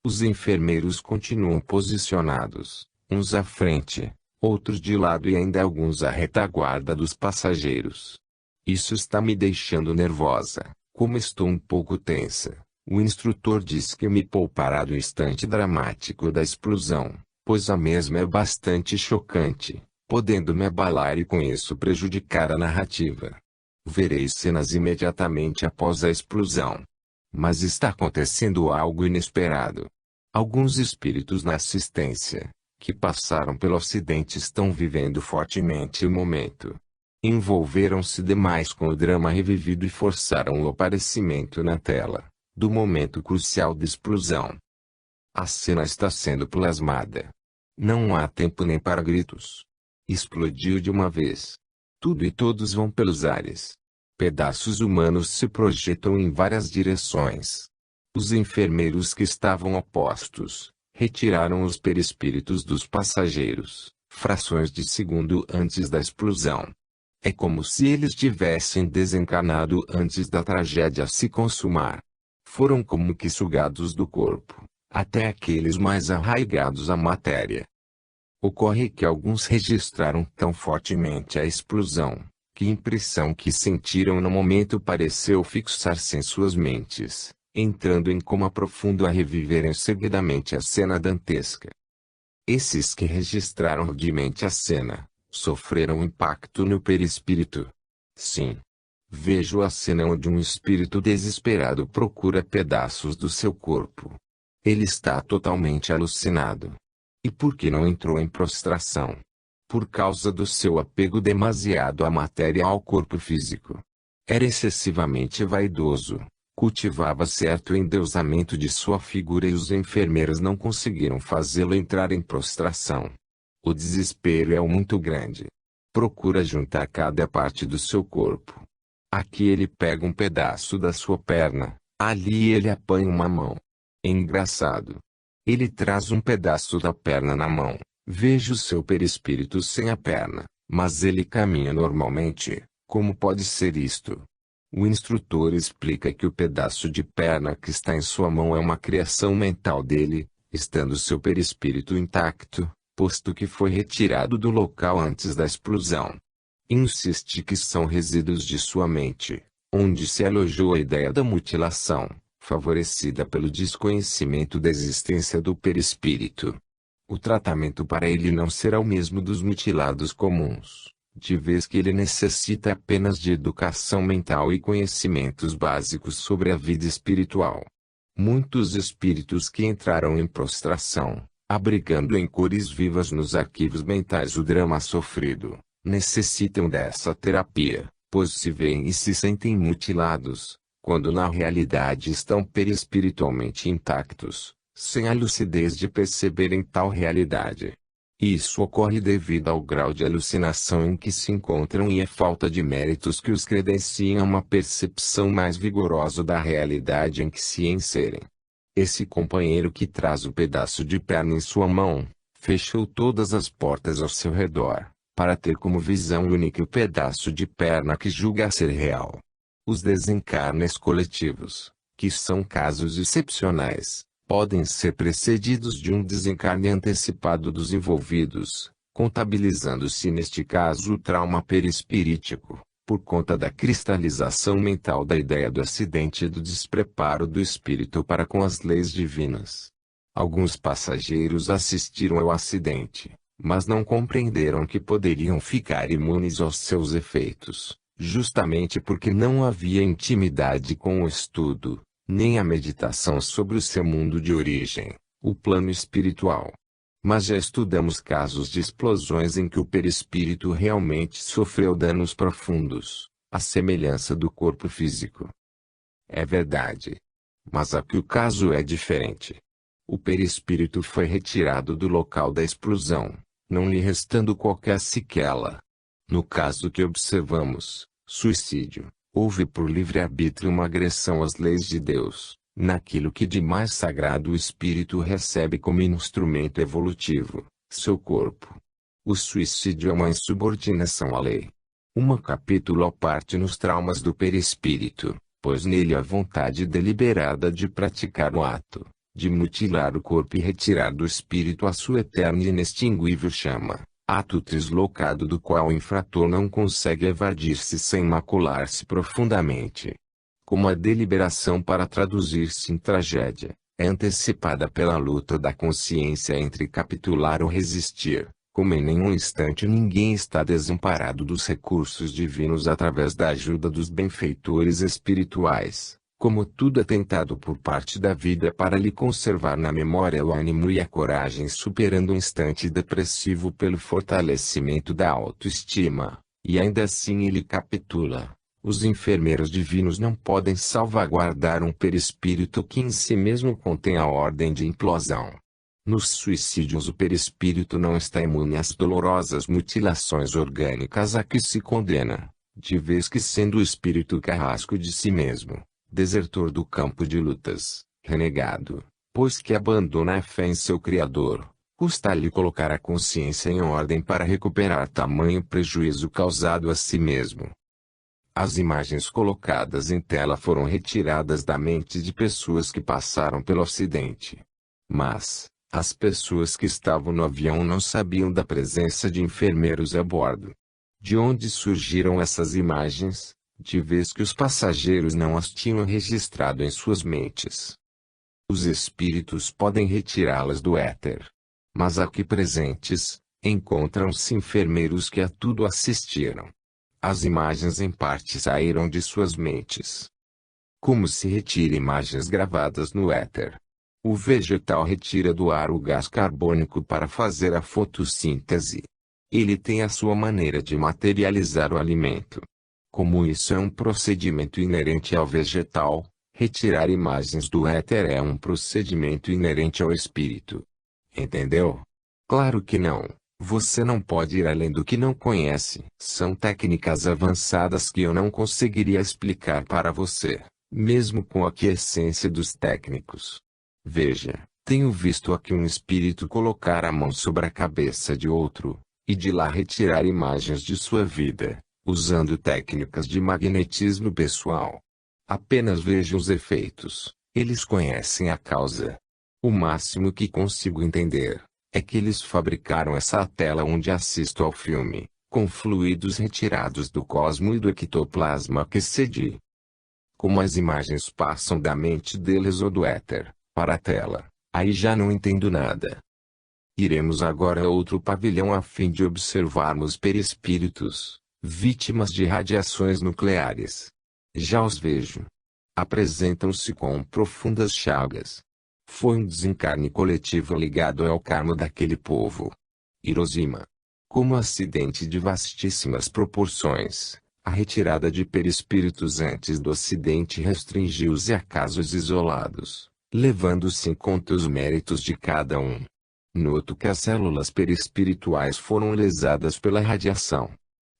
Speaker 1: Os enfermeiros continuam posicionados, uns à frente, outros de lado e ainda alguns à retaguarda dos passageiros. Isso está me deixando nervosa, como estou um pouco tensa. O instrutor diz que me poupará do instante dramático da explosão, pois a mesma é bastante chocante, podendo me abalar e com isso prejudicar a narrativa. Verei cenas imediatamente após a explosão. Mas está acontecendo algo inesperado. Alguns espíritos na assistência, que passaram pelo acidente, estão vivendo fortemente o momento. Envolveram-se demais com o drama revivido e forçaram o aparecimento na tela, do momento crucial da explosão. A cena está sendo plasmada. Não há tempo nem para gritos. Explodiu de uma vez. Tudo e todos vão pelos ares. Pedaços humanos se projetam em várias direções. Os enfermeiros que estavam opostos, retiraram os perispíritos dos passageiros, frações de segundo antes da explosão. É como se eles tivessem desencarnado antes da tragédia se consumar. Foram como que sugados do corpo, até aqueles mais arraigados à matéria. Ocorre que alguns registraram tão fortemente a explosão, que a impressão que sentiram no momento pareceu fixar-se em suas mentes, entrando em coma profundo a reviverem seguidamente a cena dantesca. Esses que registraram rudemente a cena, sofreram impacto no perispírito. Sim. Vejo a cena onde um espírito desesperado procura pedaços do seu corpo. Ele está totalmente alucinado. E por que não entrou em prostração? Por causa do seu apego demasiado à matéria e ao corpo físico. Era excessivamente vaidoso, cultivava certo endeusamento de sua figura e os enfermeiros não conseguiram fazê-lo entrar em prostração. O desespero é muito grande. Procura juntar cada parte do seu corpo. Aqui ele pega um pedaço da sua perna, ali ele apanha uma mão. É engraçado. Ele traz um pedaço da perna na mão, vejo seu perispírito sem a perna, mas ele caminha normalmente. Como pode ser isto? O instrutor explica que o pedaço de perna que está em sua mão é uma criação mental dele, estando seu perispírito intacto, posto que foi retirado do local antes da explosão. Insiste que são resíduos de sua mente, onde se alojou a ideia da mutilação, favorecida pelo desconhecimento da existência do perispírito. O tratamento para ele não será o mesmo dos mutilados comuns, de vez que ele necessita apenas de educação mental e conhecimentos básicos sobre a vida espiritual. Muitos espíritos que entraram em prostração, abrigando em cores vivas nos arquivos mentais o drama sofrido, necessitam dessa terapia, pois se veem e se sentem mutilados, quando na realidade estão perispiritualmente intactos, sem a lucidez de perceberem tal realidade. Isso ocorre devido ao grau de alucinação em que se encontram e à falta de méritos que os credenciem a uma percepção mais vigorosa da realidade em que se inserem. Esse companheiro que traz o pedaço de perna em sua mão, fechou todas as portas ao seu redor, para ter como visão única o pedaço de perna que julga ser real. Os desencarnes coletivos, que são casos excepcionais, podem ser precedidos de um desencarne antecipado dos envolvidos, contabilizando-se neste caso o trauma perispirítico, por conta da cristalização mental da ideia do acidente e do despreparo do espírito para com as leis divinas. Alguns passageiros assistiram ao acidente, mas não compreenderam que poderiam ficar imunes aos seus efeitos, justamente porque não havia intimidade com o estudo, nem a meditação sobre o seu mundo de origem, o plano espiritual. Mas já estudamos casos de explosões em que o perispírito realmente sofreu danos profundos, à semelhança do corpo físico. É verdade. Mas aqui o caso é diferente. O perispírito foi retirado do local da explosão, não lhe restando qualquer sequela. No caso que observamos, suicídio, houve por livre-arbítrio uma agressão às leis de Deus, naquilo que de mais sagrado o espírito recebe como instrumento evolutivo, seu corpo. O suicídio é uma insubordinação à lei. Um capítulo à parte nos traumas do perispírito, pois nele a vontade deliberada de praticar o ato, de mutilar o corpo e retirar do espírito a sua eterna e inextinguível chama, ato deslocado do qual o infrator não consegue evadir-se sem macular-se profundamente. Como a deliberação para traduzir-se em tragédia, é antecipada pela luta da consciência entre capitular ou resistir, como em nenhum instante ninguém está desamparado dos recursos divinos através da ajuda dos benfeitores espirituais, como tudo é tentado por parte da vida para lhe conservar na memória o ânimo e a coragem superando o instante depressivo pelo fortalecimento da autoestima, e ainda assim ele capitula. Os enfermeiros divinos não podem salvaguardar um perispírito que em si mesmo contém a ordem de implosão. Nos suicídios o perispírito não está imune às dolorosas mutilações orgânicas a que se condena, de vez que sendo o espírito carrasco de si mesmo, desertor do campo de lutas, renegado, pois que abandona a fé em seu Criador, custa-lhe colocar a consciência em ordem para recuperar tamanho prejuízo causado a si mesmo. As imagens colocadas em tela foram retiradas da mente de pessoas que passaram pelo acidente. Mas, as pessoas que estavam no avião não sabiam da presença de enfermeiros a bordo. De onde surgiram essas imagens, de vez que os passageiros não as tinham registrado em suas mentes? Os espíritos podem retirá-las do éter. Mas aqui presentes, encontram-se enfermeiros que a tudo assistiram. As imagens em parte saíram de suas mentes. Como se retira imagens gravadas no éter? O vegetal retira do ar o gás carbônico para fazer a fotossíntese. Ele tem a sua maneira de materializar o alimento. Como isso é um procedimento inerente ao vegetal, retirar imagens do éter é um procedimento inerente ao espírito. Entendeu? Claro que não. Você não pode ir além do que não conhece. São técnicas avançadas que eu não conseguiria explicar para você, mesmo com a aquiescência dos técnicos. Veja, tenho visto aqui um espírito colocar a mão sobre a cabeça de outro, e de lá retirar imagens de sua vida, usando técnicas de magnetismo pessoal. Apenas vejo os efeitos, eles conhecem a causa. O máximo que consigo entender é que eles fabricaram essa tela onde assisto ao filme, com fluidos retirados do cosmo e do ectoplasma que cedi. Como as imagens passam da mente deles ou do éter para a tela, aí já não entendo nada. Iremos agora a outro pavilhão a fim de observarmos perispíritos, vítimas de radiações nucleares. Já os vejo. Apresentam-se com profundas chagas. Foi um desencarne coletivo ligado ao karma daquele povo. Hiroshima. Como acidente de vastíssimas proporções, a retirada de perispíritos antes do acidente restringiu-se a casos isolados, levando-se em conta os méritos de cada um. Noto que as células perispirituais foram lesadas pela radiação.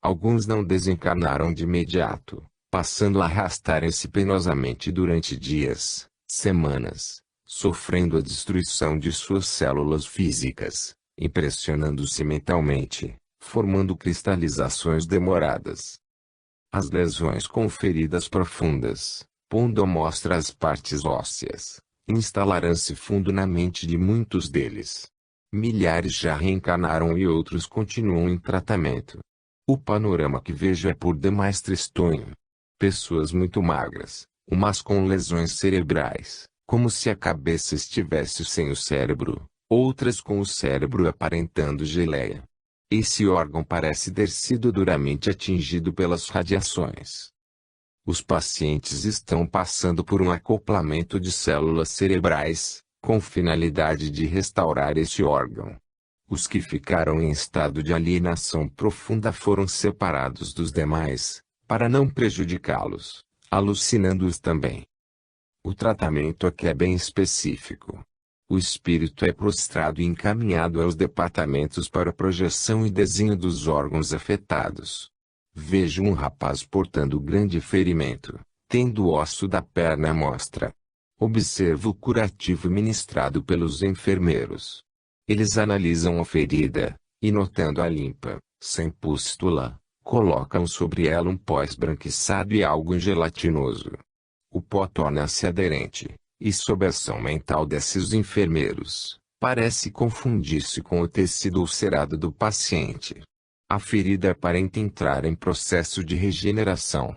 Speaker 1: Alguns não desencarnaram de imediato, passando a arrastarem-se penosamente durante dias, semanas, sofrendo a destruição de suas células físicas, impressionando-se mentalmente, formando cristalizações demoradas. As lesões com feridas profundas, pondo à mostra as partes ósseas, instalarão-se fundo na mente de muitos deles. Milhares já reencarnaram e outros continuam em tratamento. O panorama que vejo é por demais tristonho. Pessoas muito magras, umas com lesões cerebrais, como se a cabeça estivesse sem o cérebro, outras com o cérebro aparentando geleia. Esse órgão parece ter sido duramente atingido pelas radiações. Os pacientes estão passando por um acoplamento de células cerebrais, com finalidade de restaurar esse órgão. Os que ficaram em estado de alienação profunda foram separados dos demais, para não prejudicá-los, alucinando-os também. O tratamento aqui é bem específico. O espírito é prostrado e encaminhado aos departamentos para projeção e desenho dos órgãos afetados. Vejo um rapaz portando grande ferimento, tendo o osso da perna à mostra. Observo o curativo ministrado pelos enfermeiros. Eles analisam a ferida, e notando-a limpa, sem pústula, colocam sobre ela um pó esbranquiçado e algo gelatinoso. O pó torna-se aderente, e sob a ação mental desses enfermeiros, parece confundir-se com o tecido ulcerado do paciente. A ferida aparenta entrar em processo de regeneração.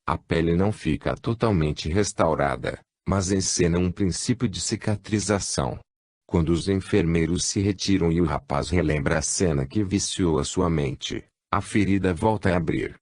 Speaker 1: A pele não fica totalmente restaurada, mas encena um princípio de cicatrização. Quando os enfermeiros se retiram e o rapaz relembra a cena que viciou a sua mente, a ferida volta a abrir.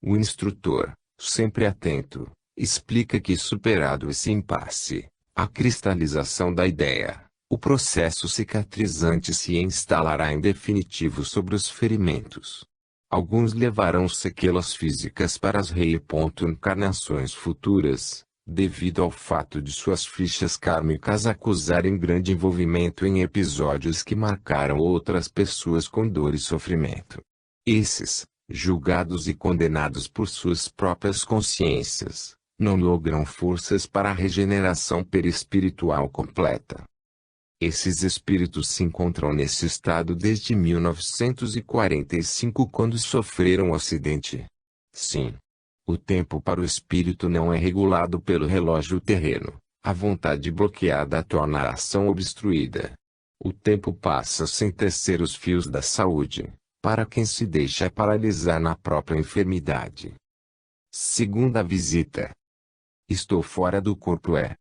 Speaker 1: O instrutor, sempre atento, explica que superado esse impasse, a cristalização da ideia, o processo cicatrizante se instalará em definitivo sobre os ferimentos. Alguns levarão sequelas físicas para as reencarnações futuras, devido ao fato de suas fichas kármicas acusarem grande envolvimento em episódios que marcaram outras pessoas com dor e sofrimento. Esses, julgados e condenados por suas próprias consciências, não logram forças para a regeneração perispiritual completa. Esses espíritos se encontram nesse estado desde 1945, quando sofreram um acidente. Sim. O tempo para o espírito não é regulado pelo relógio terreno. A vontade bloqueada torna a ação obstruída. O tempo passa sem tecer os fios da saúde, para quem se deixa paralisar na própria enfermidade. Segunda visita. Estou fora do corpo é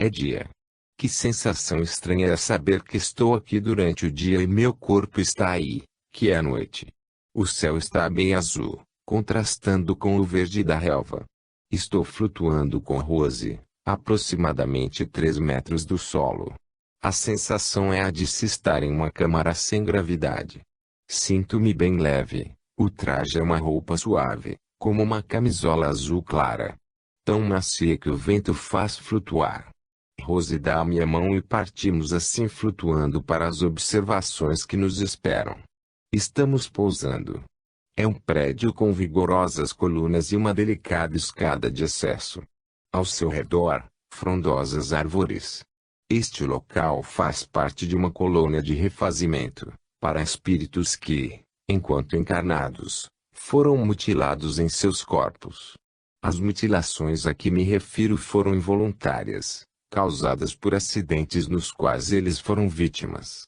Speaker 1: dia. Que sensação estranha é saber que estou aqui durante o dia e meu corpo está aí, que é a noite. O céu está bem azul, contrastando com o verde da relva. Estou flutuando com Rose, aproximadamente 3 metros do solo. A sensação é a de se estar em uma câmara sem gravidade. Sinto-me bem leve, o traje é uma roupa suave, como uma camisola azul clara. Tão macia que o vento faz flutuar. Rose dá a minha mão e partimos assim flutuando para as observações que nos esperam. Estamos pousando. É um prédio com vigorosas colunas e uma delicada escada de acesso. Ao seu redor, frondosas árvores. Este local faz parte de uma colônia de refazimento, para espíritos que, enquanto encarnados, foram mutilados em seus corpos. As mutilações a que me refiro foram involuntárias, causadas por acidentes nos quais eles foram vítimas.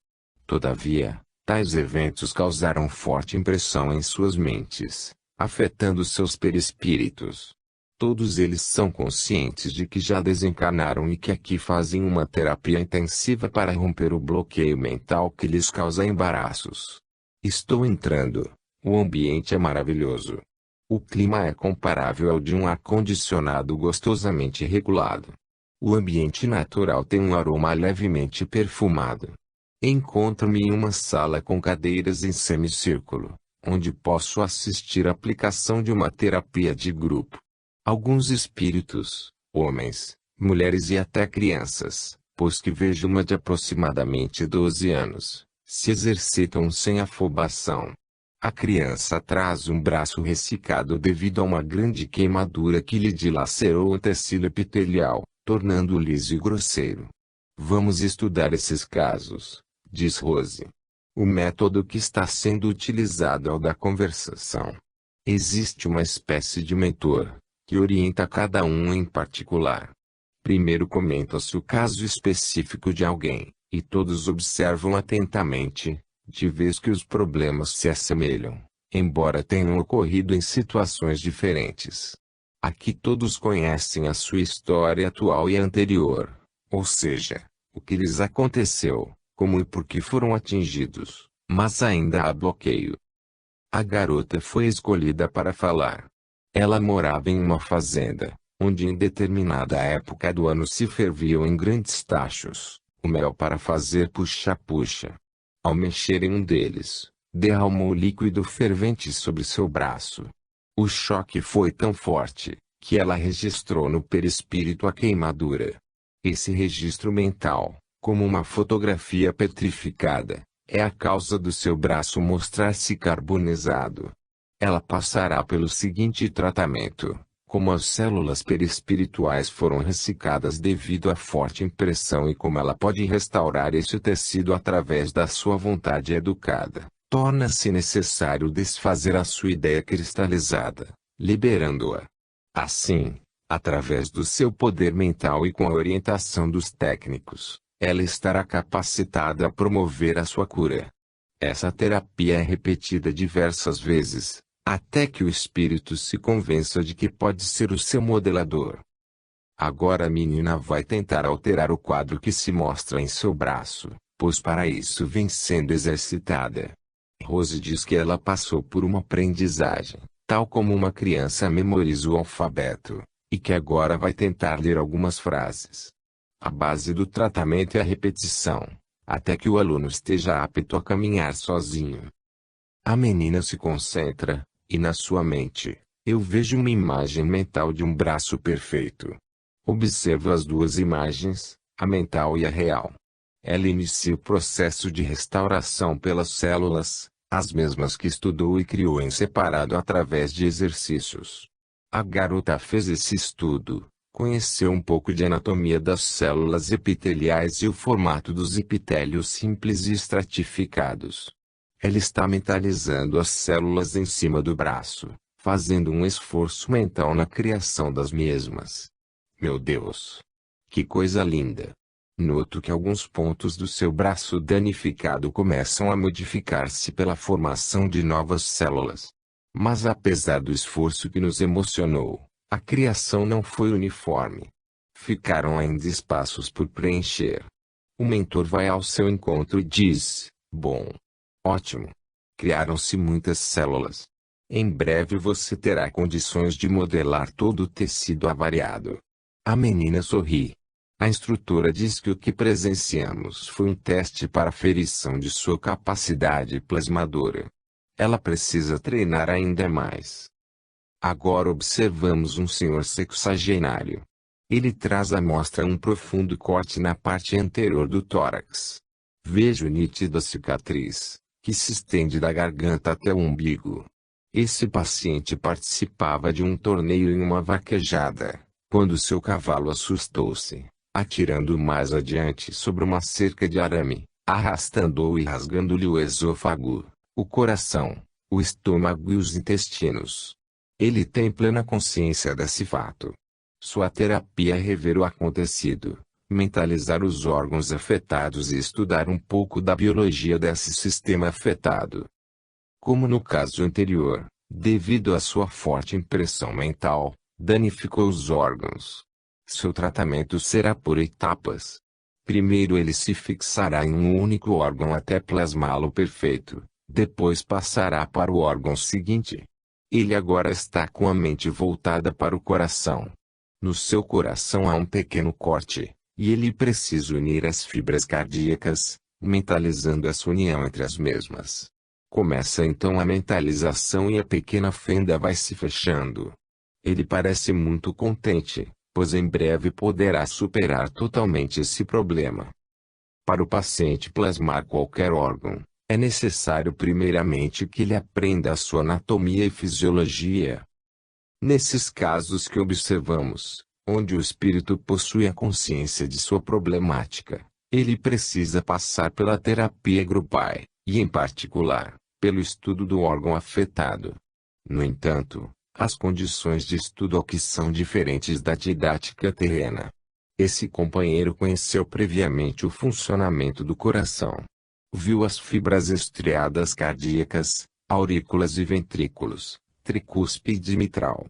Speaker 1: Todavia, tais eventos causaram forte impressão em suas mentes, afetando seus perispíritos. Todos eles são conscientes de que já desencarnaram e que aqui fazem uma terapia intensiva para romper o bloqueio mental que lhes causa embaraços. Estou entrando. O ambiente é maravilhoso. O clima é comparável ao de um ar-condicionado gostosamente regulado. O ambiente natural tem um aroma levemente perfumado. Encontro-me em uma sala com cadeiras em semicírculo, onde posso assistir à aplicação de uma terapia de grupo. Alguns espíritos, homens, mulheres e até crianças, pois que vejo uma de aproximadamente 12 anos, se exercitam sem afobação. A criança traz um braço ressecado devido a uma grande queimadura que lhe dilacerou o tecido epitelial, tornando-o liso e grosseiro. Vamos estudar esses casos, diz Rose. O método que está sendo utilizado é o da conversação. Existe uma espécie de mentor, que orienta cada um em particular. Primeiro comenta-se o caso específico de alguém, e todos observam atentamente, de vez que os problemas se assemelham, embora tenham ocorrido em situações diferentes. Aqui todos conhecem a sua história atual e anterior, ou seja, o que lhes aconteceu, como e por que foram atingidos, mas ainda há bloqueio. A garota foi escolhida para falar. Ela morava em uma fazenda, onde em determinada época do ano se ferviam em grandes tachos, o mel para fazer puxa-puxa. Ao mexer em um deles, derramou líquido fervente sobre seu braço. O choque foi tão forte, que ela registrou no perispírito a queimadura. Esse registro mental, como uma fotografia petrificada, é a causa do seu braço mostrar-se carbonizado. Ela passará pelo seguinte tratamento: como as células perispirituais foram ressecadas devido à forte impressão e como ela pode restaurar esse tecido através da sua vontade educada, torna-se necessário desfazer a sua ideia cristalizada, liberando-a. Assim, através do seu poder mental e com a orientação dos técnicos, ela estará capacitada a promover a sua cura. Essa terapia é repetida diversas vezes, até que o espírito se convença de que pode ser o seu modelador. Agora a menina vai tentar alterar o quadro que se mostra em seu braço, pois para isso vem sendo exercitada. Rose diz que ela passou por uma aprendizagem, tal como uma criança memoriza o alfabeto, e que agora vai tentar ler algumas frases. A base do tratamento é a repetição, até que o aluno esteja apto a caminhar sozinho. A menina se concentra, e na sua mente, eu vejo uma imagem mental de um braço perfeito. Observo as duas imagens, a mental e a real. Ela inicia o processo de restauração pelas células, as mesmas que estudou e criou em separado através de exercícios. A garota fez esse estudo, conheceu um pouco de anatomia das células epiteliais e o formato dos epitélios simples e estratificados. Ela está mentalizando as células em cima do braço, fazendo um esforço mental na criação das mesmas. Meu Deus! Que coisa linda! Noto que alguns pontos do seu braço danificado começam a modificar-se pela formação de novas células. Mas apesar do esforço que nos emocionou, a criação não foi uniforme. Ficaram ainda espaços por preencher. O mentor vai ao seu encontro e diz: bom. Ótimo. Criaram-se muitas células. Em breve você terá condições de modelar todo o tecido avariado. A menina sorri. A instrutora diz que o que presenciamos foi um teste para aferição de sua capacidade plasmadora. Ela precisa treinar ainda mais. Agora observamos um senhor sexagenário. Ele traz à mostra um profundo corte na parte anterior do tórax. Vejo nítida cicatriz, que se estende da garganta até o umbigo. Esse paciente participava de um torneio em uma vaquejada, quando seu cavalo assustou-se, atirando mais adiante sobre uma cerca de arame, arrastando-o e rasgando-lhe o esôfago, o coração, o estômago e os intestinos. Ele tem plena consciência desse fato. Sua terapia é rever o acontecido, mentalizar os órgãos afetados e estudar um pouco da biologia desse sistema afetado. Como no caso anterior, devido à sua forte impressão mental, danificou os órgãos. Seu tratamento será por etapas. Primeiro ele se fixará em um único órgão até plasmá-lo perfeito, depois passará para o órgão seguinte. Ele agora está com a mente voltada para o coração. No seu coração há um pequeno corte, e ele precisa unir as fibras cardíacas, mentalizando essa união entre as mesmas. Começa então a mentalização e a pequena fenda vai se fechando. Ele parece muito contente, pois em breve poderá superar totalmente esse problema. Para o paciente plasmar qualquer órgão, é necessário primeiramente que ele aprenda a sua anatomia e fisiologia. Nesses casos que observamos, onde o espírito possui a consciência de sua problemática, ele precisa passar pela terapia grupal, e em particular, pelo estudo do órgão afetado. No entanto, as condições de estudo aqui são diferentes da didática terrena. Esse companheiro conheceu previamente o funcionamento do coração. Viu as fibras estriadas cardíacas, aurículas e ventrículos, tricúspide mitral.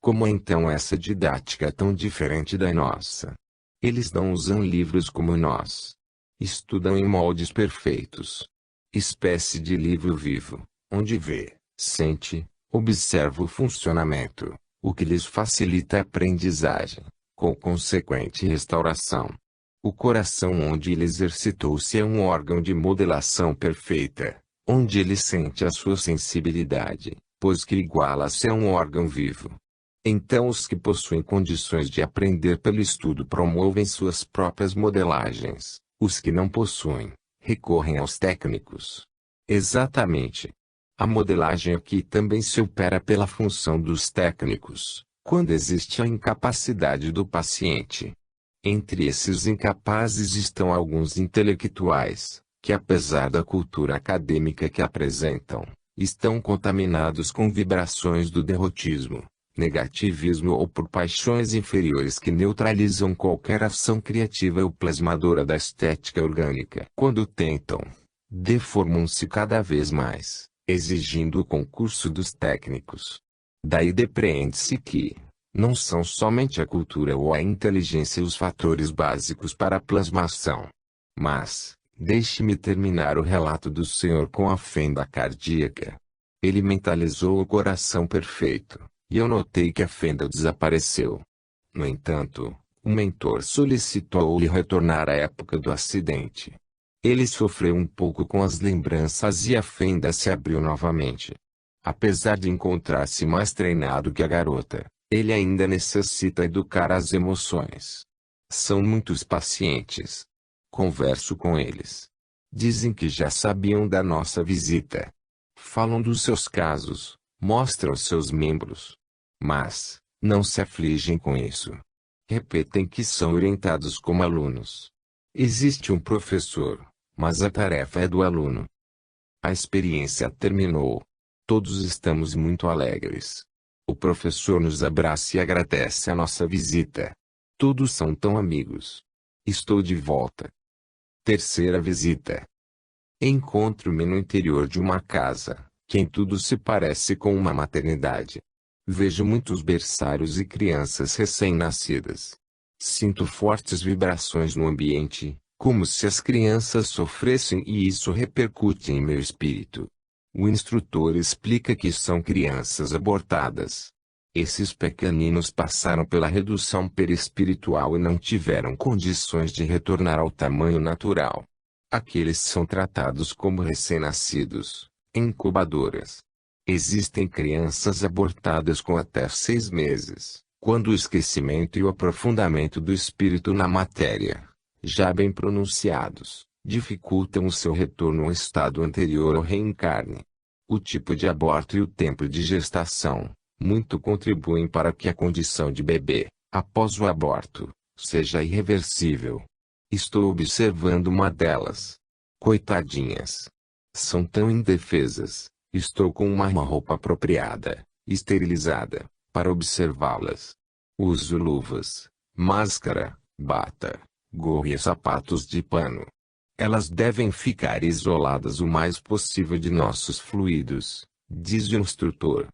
Speaker 1: Como é então essa didática tão diferente da nossa? Eles não usam livros como nós. Estudam em moldes perfeitos. Espécie de livro vivo, onde vê, sente, observa o funcionamento, o que lhes facilita a aprendizagem, com consequente restauração. O coração onde ele exercitou-se é um órgão de modelação perfeita, onde ele sente a sua sensibilidade, pois que iguala-se a um órgão vivo. Então os que possuem condições de aprender pelo estudo promovem suas próprias modelagens, os que não possuem, recorrem aos técnicos. Exatamente. A modelagem aqui também se opera pela função dos técnicos, quando existe a incapacidade do paciente. Entre esses incapazes estão alguns intelectuais, que apesar da cultura acadêmica que apresentam, estão contaminados com vibrações do derrotismo, negativismo ou por paixões inferiores que neutralizam qualquer ação criativa ou plasmadora da estética orgânica. Quando tentam, deformam-se cada vez mais, exigindo o concurso dos técnicos. Daí depreende-se que não são somente a cultura ou a inteligência os fatores básicos para a plasmação. Mas, deixe-me terminar o relato do Senhor com a fenda cardíaca. Ele mentalizou o coração perfeito, e eu notei que a fenda desapareceu. No entanto, o mentor solicitou-lhe retornar à época do acidente. Ele sofreu um pouco com as lembranças e a fenda se abriu novamente. Apesar de encontrar-se mais treinado que a garota, ele ainda necessita educar as emoções. São muitos pacientes. Converso com eles. Dizem que já sabiam da nossa visita. Falam dos seus casos, mostram seus membros. Mas, não se afligem com isso. Repetem que são orientados como alunos. Existe um professor, mas a tarefa é do aluno. A experiência terminou. Todos estamos muito alegres. O professor nos abraça e agradece a nossa visita. Todos são tão amigos. Estou de volta. Terceira visita. Encontro-me no interior de uma casa, que em tudo se parece com uma maternidade. Vejo muitos berçários e crianças recém-nascidas. Sinto fortes vibrações no ambiente, como se as crianças sofressem e isso repercute em meu espírito. O instrutor explica que são crianças abortadas. Esses pequeninos passaram pela redução perispiritual e não tiveram condições de retornar ao tamanho natural. Aqueles são tratados como recém-nascidos, em incubadoras. Existem crianças abortadas com até 6 meses, quando o esquecimento e o aprofundamento do espírito na matéria, já bem pronunciados, dificultam o seu retorno ao estado anterior ao reencarne. O tipo de aborto e o tempo de gestação, muito contribuem para que a condição de bebê, após o aborto, seja irreversível. Estou observando uma delas. Coitadinhas. São tão indefesas. Estou com uma roupa apropriada, esterilizada, para observá-las. Uso luvas, máscara, bata, gorro e sapatos de pano. Elas devem ficar isoladas o mais possível de nossos fluidos, diz o instrutor.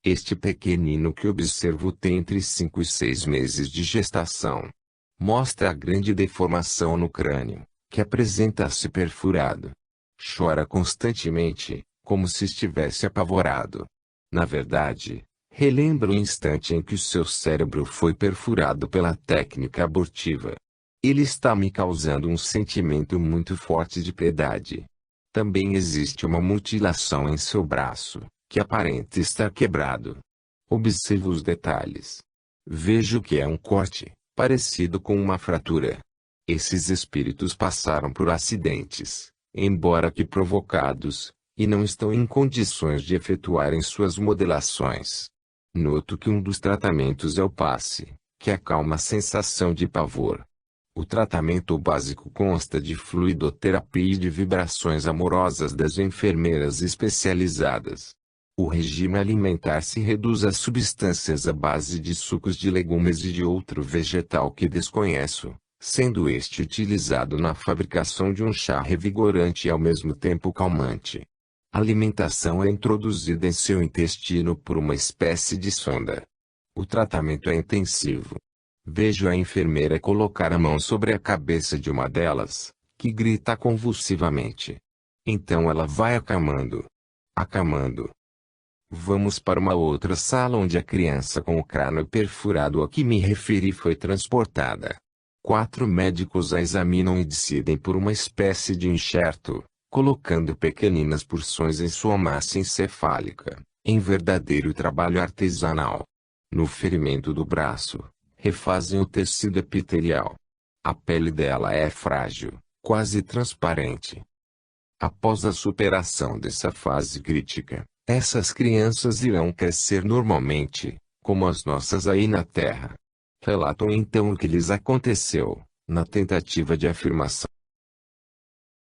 Speaker 1: Este pequenino que observo tem entre 5 e 6 meses de gestação. Mostra a grande deformação no crânio, que apresenta-se perfurado. Chora constantemente, como se estivesse apavorado. Na verdade, relembra o instante em que o seu cérebro foi perfurado pela técnica abortiva. Ele está me causando um sentimento muito forte de piedade. Também existe uma mutilação em seu braço, que aparenta estar quebrado. Observo os detalhes. Vejo que é um corte, parecido com uma fratura. Esses espíritos passaram por acidentes, embora que provocados, e não estão em condições de efetuarem suas modelações. Noto que um dos tratamentos é o passe, que acalma a sensação de pavor. O tratamento básico consta de fluidoterapia e de vibrações amorosas das enfermeiras especializadas. O regime alimentar se reduz a substâncias à base de sucos de legumes e de outro vegetal que desconheço, sendo este utilizado na fabricação de um chá revigorante e ao mesmo tempo calmante. A alimentação é introduzida em seu intestino por uma espécie de sonda. O tratamento é intensivo. Vejo a enfermeira colocar a mão sobre a cabeça de uma delas, que grita convulsivamente. Então ela vai acalmando. Acalmando. Vamos para uma outra sala onde a criança com o crânio perfurado a que me referi foi transportada. 4 médicos a examinam e decidem por uma espécie de enxerto, colocando pequeninas porções em sua massa encefálica, em verdadeiro trabalho artesanal. No ferimento do braço, refazem o tecido epitelial. A pele dela é frágil, quase transparente. Após a superação dessa fase crítica, essas crianças irão crescer normalmente, como as nossas aí na Terra. Relatam então o que lhes aconteceu, na tentativa de afirmação